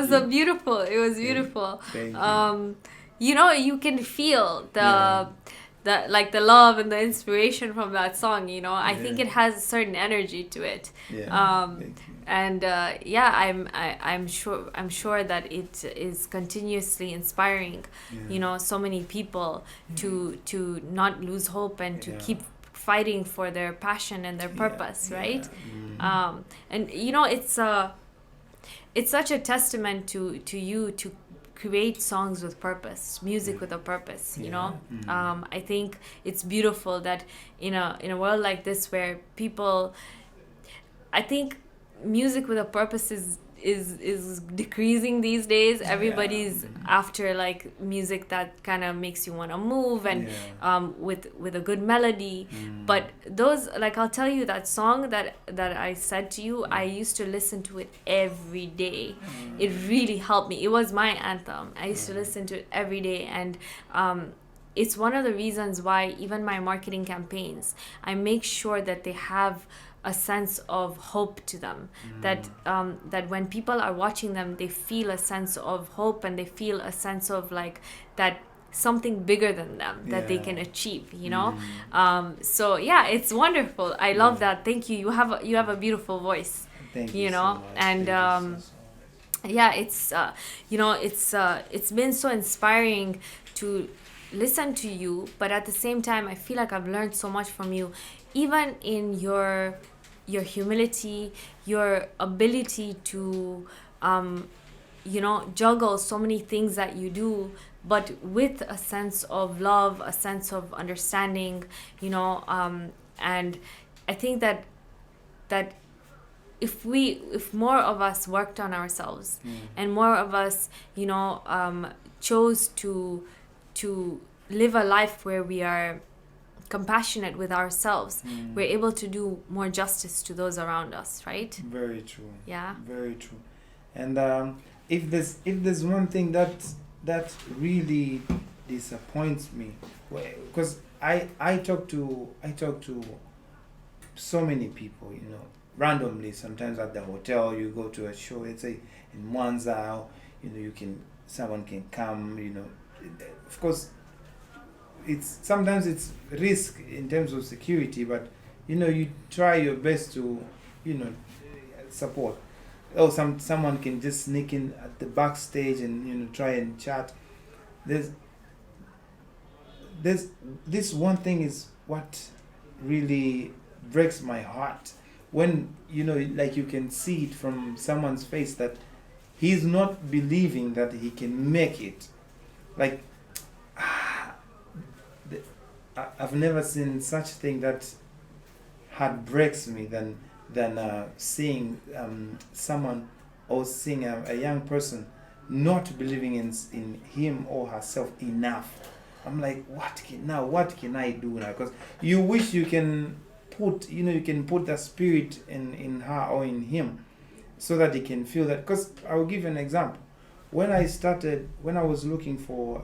It was beautiful. Thank you. You know, you can feel the like the love and the inspiration from that song, you know. I think Yeah. it has a certain energy to it. Yeah. Thank you. And yeah, I'm sure that it is continuously inspiring, Yeah. you know, so many people to not lose hope and to Yeah. keep fighting for their passion and their purpose, Yeah. right? Mm. And you know, it's such a testament to you to create songs with purpose, music with a purpose, you know. I think it's beautiful that in a world like this where people, I think music with a purpose is decreasing these days. Everybody's Yeah. after like music that kind of makes you want to move, and Yeah. with a good melody. But those, like, I'll tell you, that song that I said to you, I used to listen to it every day. It really helped me. It was my anthem. I used to listen to it every day, and it's one of the reasons why even my marketing campaigns, I make sure that they have a sense of hope to them, that that when people are watching them, they feel a sense of hope, and they feel a sense of like that something bigger than them that they can Yeah. achieve, so yeah, it's wonderful. I love that. Thank you. You have a beautiful voice, Thank you you so know much. and Thank you so much. yeah, it's it's been so inspiring to listen to you, but at the same time I feel like I've learned so much from you, even in your humility, your ability to juggle so many things that you do, but with a sense of love, a sense of understanding, and I think that if more of us worked on ourselves, and more of us chose to live a life where we are compassionate with ourselves, we're able to do more justice to those around us, right? Very true. Yeah. Very true. And if there's one thing that really disappoints me, because I talk to so many people, randomly. Sometimes at the hotel, you go to a show, let's say in Mwanza, someone can come, of course sometimes it's risk in terms of security, but you try your best to support. Someone can just sneak in at the backstage and try and chat. There's this one thing is what really breaks my heart, when like you can see it from someone's face that he's not believing that he can make it. Like I've never seen such thing that heartbreaks me than seeing someone, or seeing a young person not believing in him or herself enough. I'm like, what can I do now? Because you wish you can put the spirit in her or in him, so that he can feel that. Because I'll give an example. When I was looking for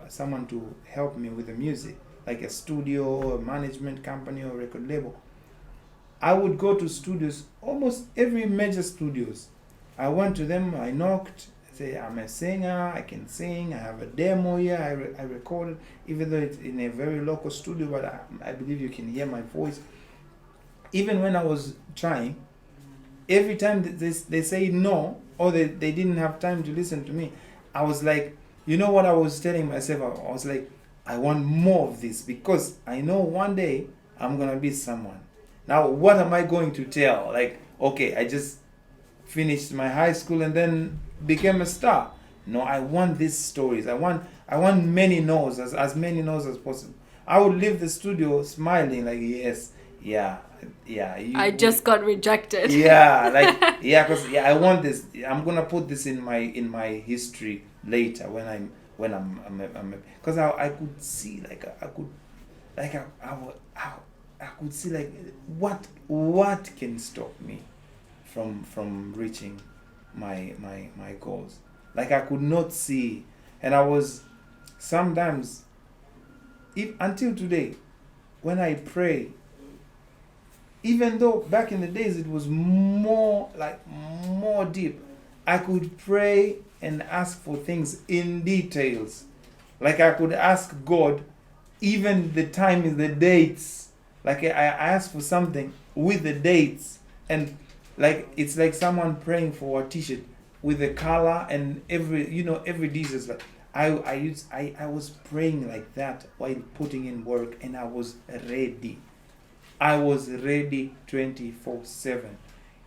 someone to help me with the music, like a studio, a management company, or record label, I would go to studios, almost every major studios. I went to them, I knocked, say, I'm a singer, I can sing, I have a demo here, I recorded, even though it's in a very local studio, but I believe you can hear my voice. Even when I was trying, every time they say no, or they didn't have time to listen to me, I was like, what I was telling myself? I was like, I want more of this, because I know one day I'm going to be someone. Now, what am I going to tell? Like, okay, I just finished my high school and then became a star. No, I want these stories. I want many no's, as many no's as possible. I would leave the studio smiling, like, yes, yeah. I just got rejected. Yeah, like, because I want this. I'm gonna put this in my history later when I'm because I could see, like, I could see, like, what can stop me from reaching my goals. Like, I could not see, and I was sometimes, until today, when I pray, even though back in the days it was more deep, I could pray and ask for things in details. Like, I could ask God even the time and the dates. Like, I asked for something with the dates, and like, it's like someone praying for a t-shirt with the color and every details. Like, I was praying like that while putting in work, and I was ready. I was ready 24/7.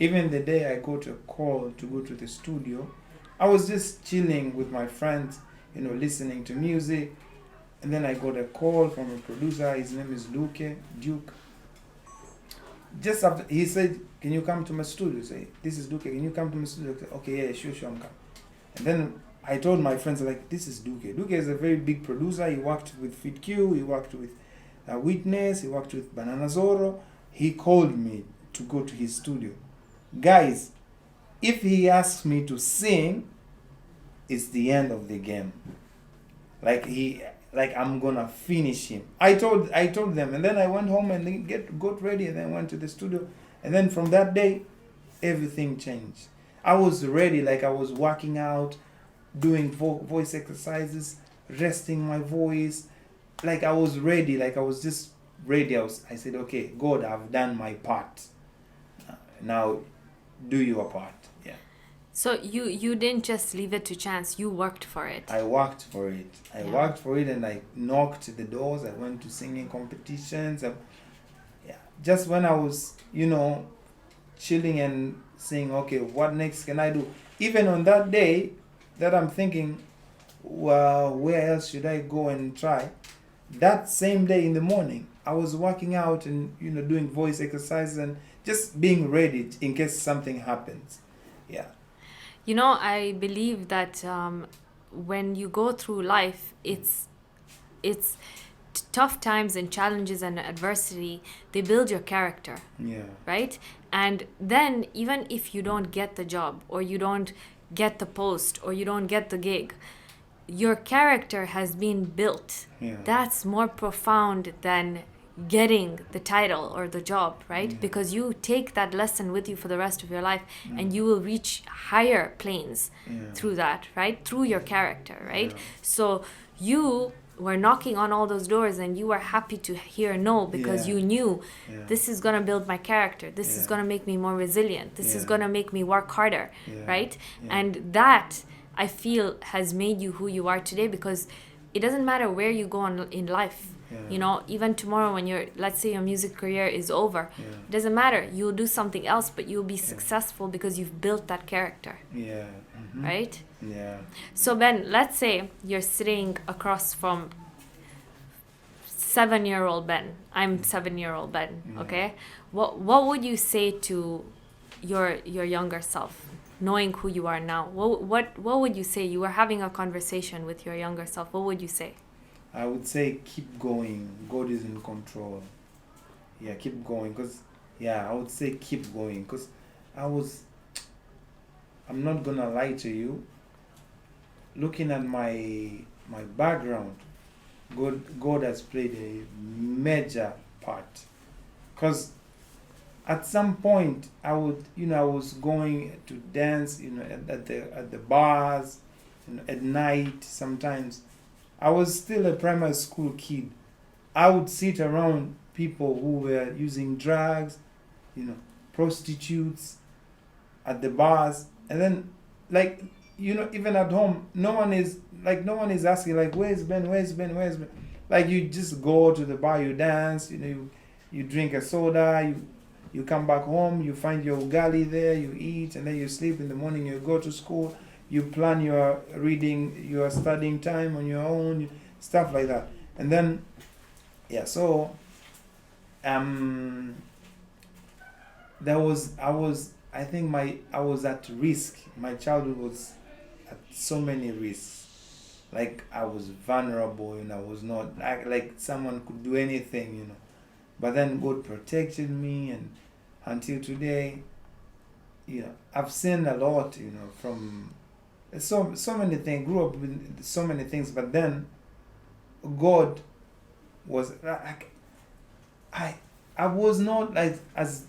Even the day I got a call to go to the studio, I was just chilling with my friends, listening to music. And then I got a call from a producer. His name is Duke. just after he said, "Can you come to my studio?" Say, "This is Duke. Can you come to my studio?" I said, "Okay, yeah, sure, I'm coming." And then I told my friends, like, "This is Duke. Duke is a very big producer. He worked with Fit Q. He worked with Witness. He worked with Banana Zorro. He called me to go to his studio. Guys, if he asks me to sing, it's the end of the game. Like I'm gonna finish him. I told them, and then I went home and then got ready, and then went to the studio, and then from that day, everything changed. I was ready, like I was working out, doing voice exercises, resting my voice, like I was ready, like I was just ready. I said, okay, God, I've done my part. Now, do your part. Yeah. So you didn't just leave it to chance. You worked for it. I worked for it. I Yeah. worked for it, and I knocked the doors. I went to singing competitions. Yeah. Just when I was, chilling and saying, okay, what next can I do? Even on that day that I'm thinking, well, where else should I go and try? That same day in the morning, I was working out and, doing voice exercises and just being ready in case something happens. Yeah. I believe that when you go through life, it's tough times and challenges and adversity, they build your character. Yeah. Right? And then even if you don't get the job, or you don't get the post, or you don't get the gig, your character has been built. Yeah. That's more profound than getting the title or the job, right? Yeah. Because you take that lesson with you for the rest of your life, and you will reach higher planes through that, right? Through your character, right? Yeah. So you were knocking on all those doors, and you were happy to hear no, because you knew this is going to build my character. This is going to make me more resilient. This is going to make me work harder, right? And that, I feel, has made you who you are today, because it doesn't matter where you go in life. Even tomorrow when let's say your music career is over, it doesn't matter. You'll do something else, but you'll be successful because you've built that character. Yeah. Mm-hmm. Right? Yeah. So Ben, let's say you're sitting across from 7-year-old Ben. I'm 7-year-old Ben. Okay? What would you say to your younger self, knowing who you are now? What would you say? You were having a conversation with your younger self. What would you say? I would say keep going. God is in control. Yeah, keep going. I would say keep going. Because I'm not going to lie to you. Looking at my background, God has played a major part. Because at some point, I was going to dance, at the bars, at night sometimes. I was still a primary school kid. I would sit around people who were using drugs, prostitutes at the bars. And then, even at home, no one is asking, like, where's Ben? Like, you just go to the bar, you dance, you drink a soda, you come back home, you find your ugali there, you eat, and then you sleep. In the morning, you go to school. You plan your reading, your studying time on your own, stuff like that. And then, so, I was at risk. My childhood was at so many risks. Like, I was vulnerable, I was not, like someone could do anything, But then God protected me, and until today, I've seen a lot, from so many things, grew up with so many things, but then God was I was not as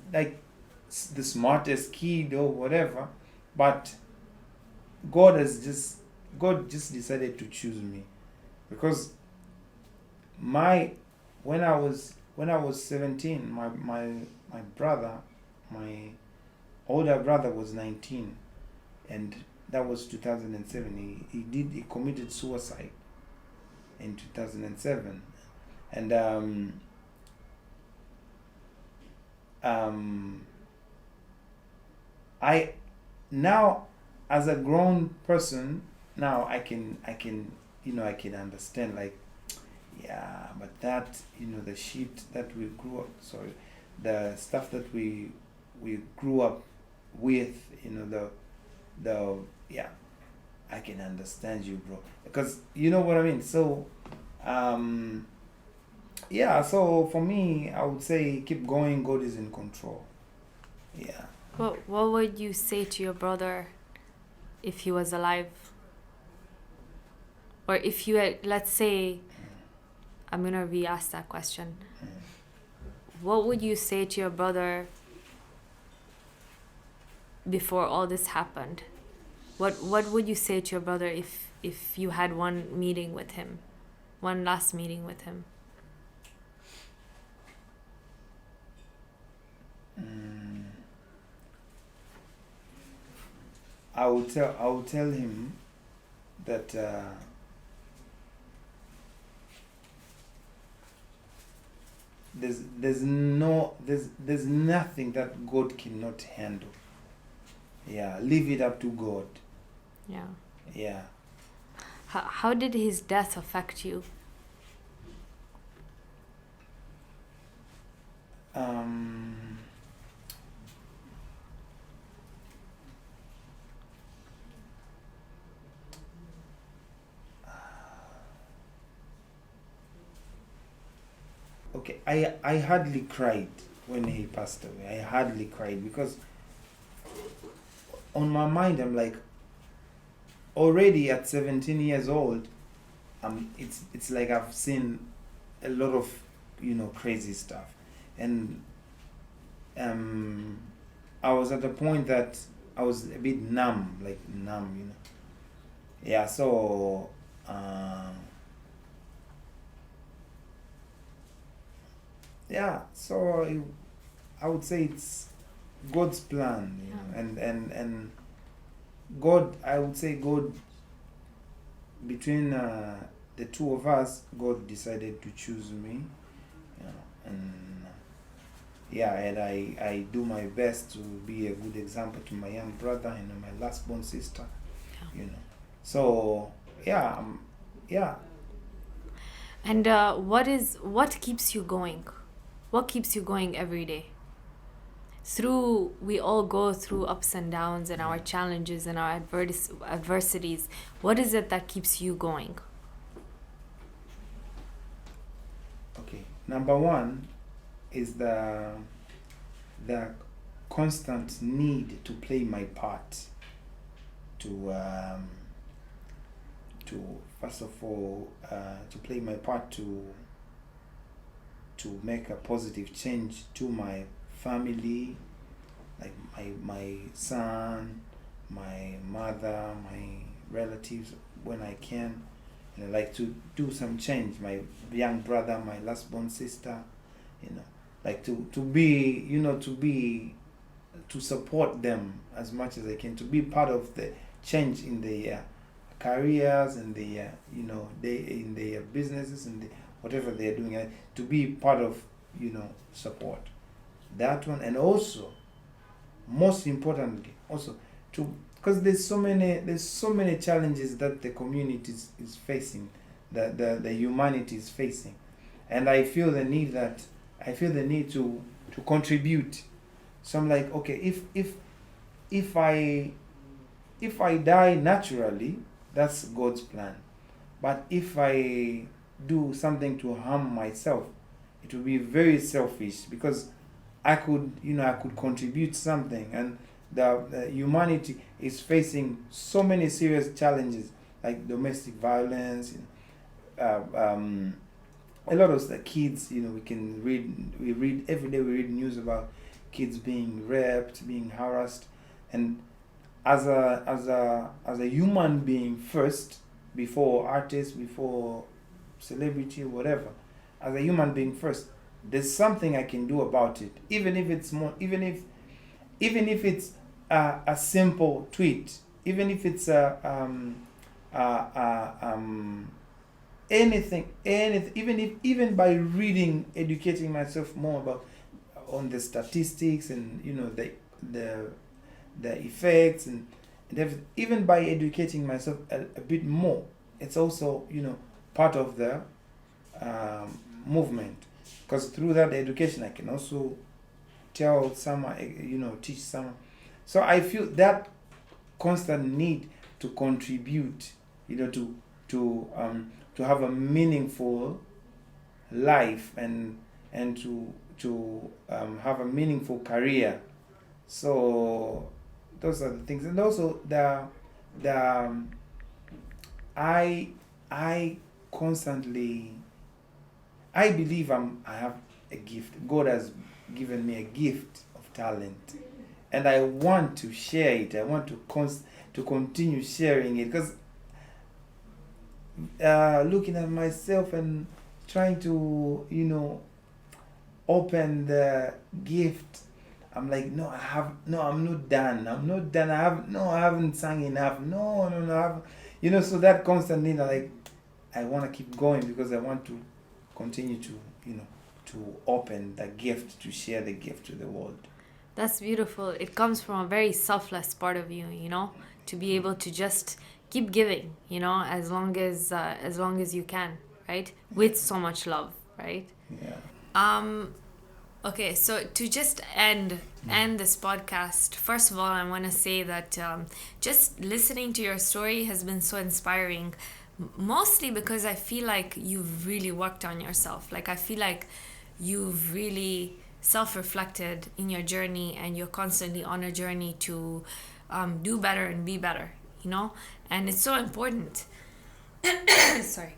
the smartest kid or whatever, but God just decided to choose me, because when I was 17, my brother, my older brother, was 19, and that was 2007. He committed suicide in 2007, and I now, as a grown person, now I can understand, like, but that, the shit that we grew up, the stuff that we grew up with, the yeah, I can understand you, bro, because you know what I mean. So yeah, so for me, I would say keep going. God is in control. Yeah. What would you say to your brother if he was alive? Or if you had, let's say, I'm gonna re-ask that question. What would you say to your brother before all this happened? What would you say to your brother if you had one meeting with him, one last meeting with him? I would tell him that there's nothing that God cannot handle. Yeah, leave it up to God. Yeah. Yeah. How did his death affect you? Okay, I hardly cried when he passed away. I hardly cried because on my mind I'm like, already at 17 years old, it's like I've seen a lot of crazy stuff, and I was at a point that I was a bit numb. Yeah, so yeah, so I would say it's God's plan, and God, I would say God, between the two of us, God decided to choose me, and yeah, and I do my best to be a good example to my young brother and my last born sister, so yeah, yeah. And what keeps you going? What keeps you going every day? We all go through ups and downs and our challenges and our adversities. What is it that keeps you going? Okay, number one is the constant need to play my part, to first of all to play my part to make a positive change to my family, like my son, my mother, my relatives, when I can, like to do some change. My young brother, my last born sister, like to be, to support them as much as I can, to be part of the change in their careers and their in their businesses and whatever they're doing, to be part of support that one. And also, most importantly, also to, because there's so many challenges that the community is facing, that the humanity is facing, and I feel the need to contribute. So I'm like, okay, if I die naturally, that's God's plan, but if I do something to harm myself, it will be very selfish, because I could contribute something, and the humanity is facing so many serious challenges, like domestic violence, a lot of the kids, we read every day, we read news about kids being raped, being harassed, and as a human being first, before artist, before celebrity, whatever, as a human being first, there's something I can do about it, even if it's a simple tweet, even if it's anything, even by reading, educating myself more about on the statistics and the effects and everything, even by educating myself a bit more, it's also part of the movement, because through that education I can also tell someone, teach someone. So I feel that constant need to contribute, to have a meaningful life and to have a meaningful career. So those are the things, and also the I constantly, I believe I have a gift. God has given me a gift of talent, and I want to share it. I want to continue sharing it, because looking at myself and trying to open the gift, I'm like, no, I'm not done. I haven't sung enough. No, so that constantly, like, I want to keep going, because I want to continue to open the gift, to share the gift to the world. That's beautiful. It comes from a very selfless part of you, to be able to just keep giving, as long as you can, right? With so much love, right? Yeah. Okay, so to just end this podcast, first of all, I want to say that just listening to your story has been so inspiring, mostly because I feel like you've really worked on yourself. Like, I feel like you've really self-reflected in your journey, and you're constantly on a journey to do better and be better, and it's so important. Sorry.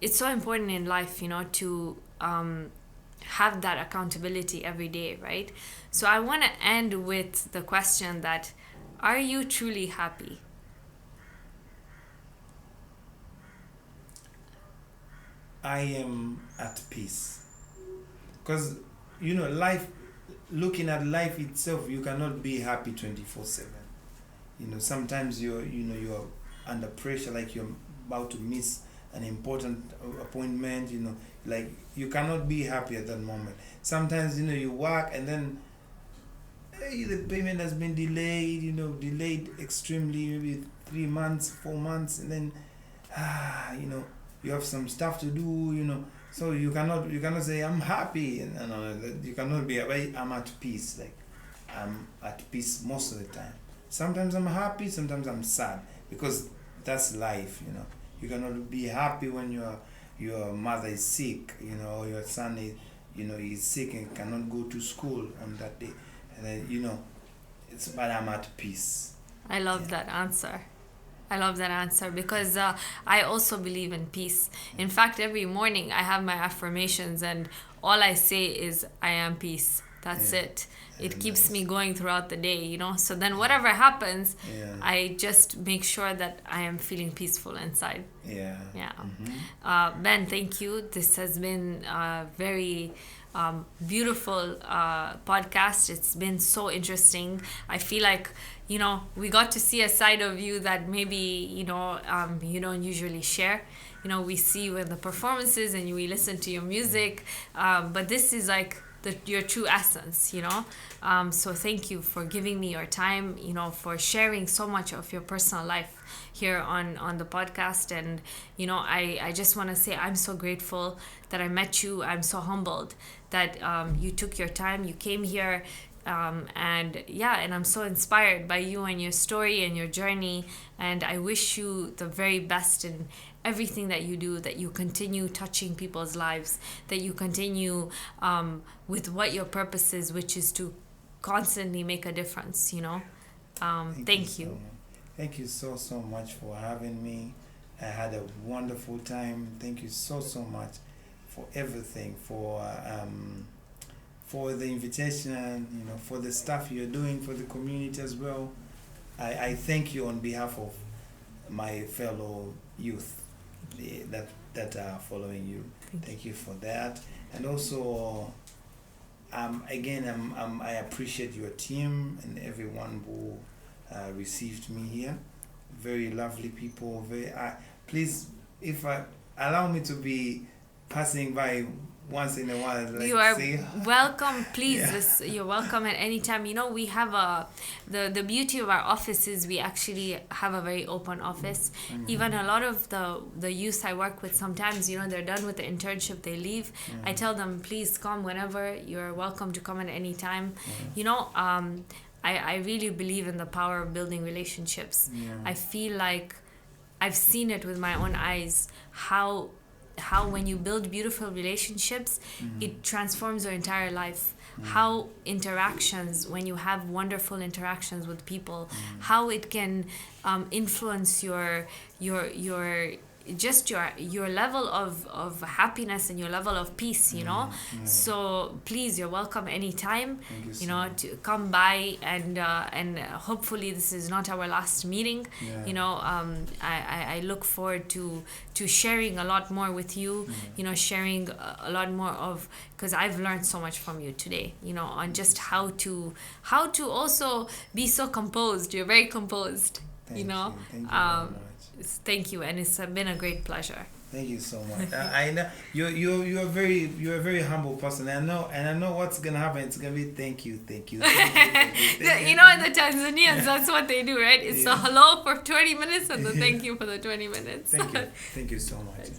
It's so important in life, to have that accountability every day, right? So I want to end with the question that, are you truly happy? I am at peace, because life, looking at life itself, you cannot be happy 24/7. Sometimes you're under pressure, like you're about to miss an important appointment, like you cannot be happy at that moment. Sometimes you work, and then the payment has been delayed extremely, maybe 3 months, 4 months, and then you have some stuff to do, so you cannot say I'm happy, and you cannot be. I'm at peace. Like, I'm at peace most of the time. Sometimes I'm happy, sometimes I'm sad, because that's life. You cannot be happy when your mother is sick, or your son is sick and cannot go to school on that day, and then but I'm at peace. I love that answer. I love that answer, because I also believe in peace. In fact, every morning I have my affirmations, and all I say is, I am peace. That's it. It keeps me going throughout the day, So then whatever happens, I just make sure that I am feeling peaceful inside. Yeah. Ben, thank you. This has been a very beautiful podcast. It's been so interesting. I feel like, we got to see a side of you that maybe, you don't usually share. We see you in the performances, and we listen to your music, but this is like your true essence, so thank you for giving me your time, for sharing so much of your personal life here on the podcast. And I just want to say, I'm so grateful that I met you. I'm so humbled that you took your time, you came here, and I'm so inspired by you and your story and your journey, and I wish you the very best in everything that you do, that you continue touching people's lives, that you continue with what your purpose is, which is to constantly make a difference. Thank you. Thank you so much for having me. I had a wonderful time. Thank you so much for everything, for the invitation, for the stuff you're doing for the community as well. I thank you on behalf of my fellow youth that are following you. Thank you for that. And also, again, I appreciate your team and everyone who received me here. Very lovely people. Please, allow me to be passing by once in a while. Like, you are say, welcome, please. Yeah. You're welcome at any time. You know, we have the beauty of our office is we actually have a very open office. Even a lot of the youth I work with, sometimes, you know, they're done with the internship, they leave. I tell them, please come whenever. You're welcome to come at any time. You know, I really believe in the power of building relationships. I feel like I've seen it with my own eyes, how when you build beautiful relationships, it transforms your entire life. How interactions, when you have wonderful interactions with people, how it can influence your just your level of happiness and your level of peace, you know. So please, you're welcome anytime. You know, to come by, and hopefully this is not our last meeting. You know, I look forward to sharing a lot more with you. You know, sharing a lot more of, because I've learned so much from you today, you know, on just how to also be so composed. You're very composed. Thank you know. Thank you very much. Thank you, and it's been a great pleasure. Thank you so much. I know you're a very humble person. I know what's gonna happen. It's gonna be thank you. You know, the Tanzanians, that's what they do, right? It's the hello for 20 minutes and the thank you for the 20 minutes. Thank you so much.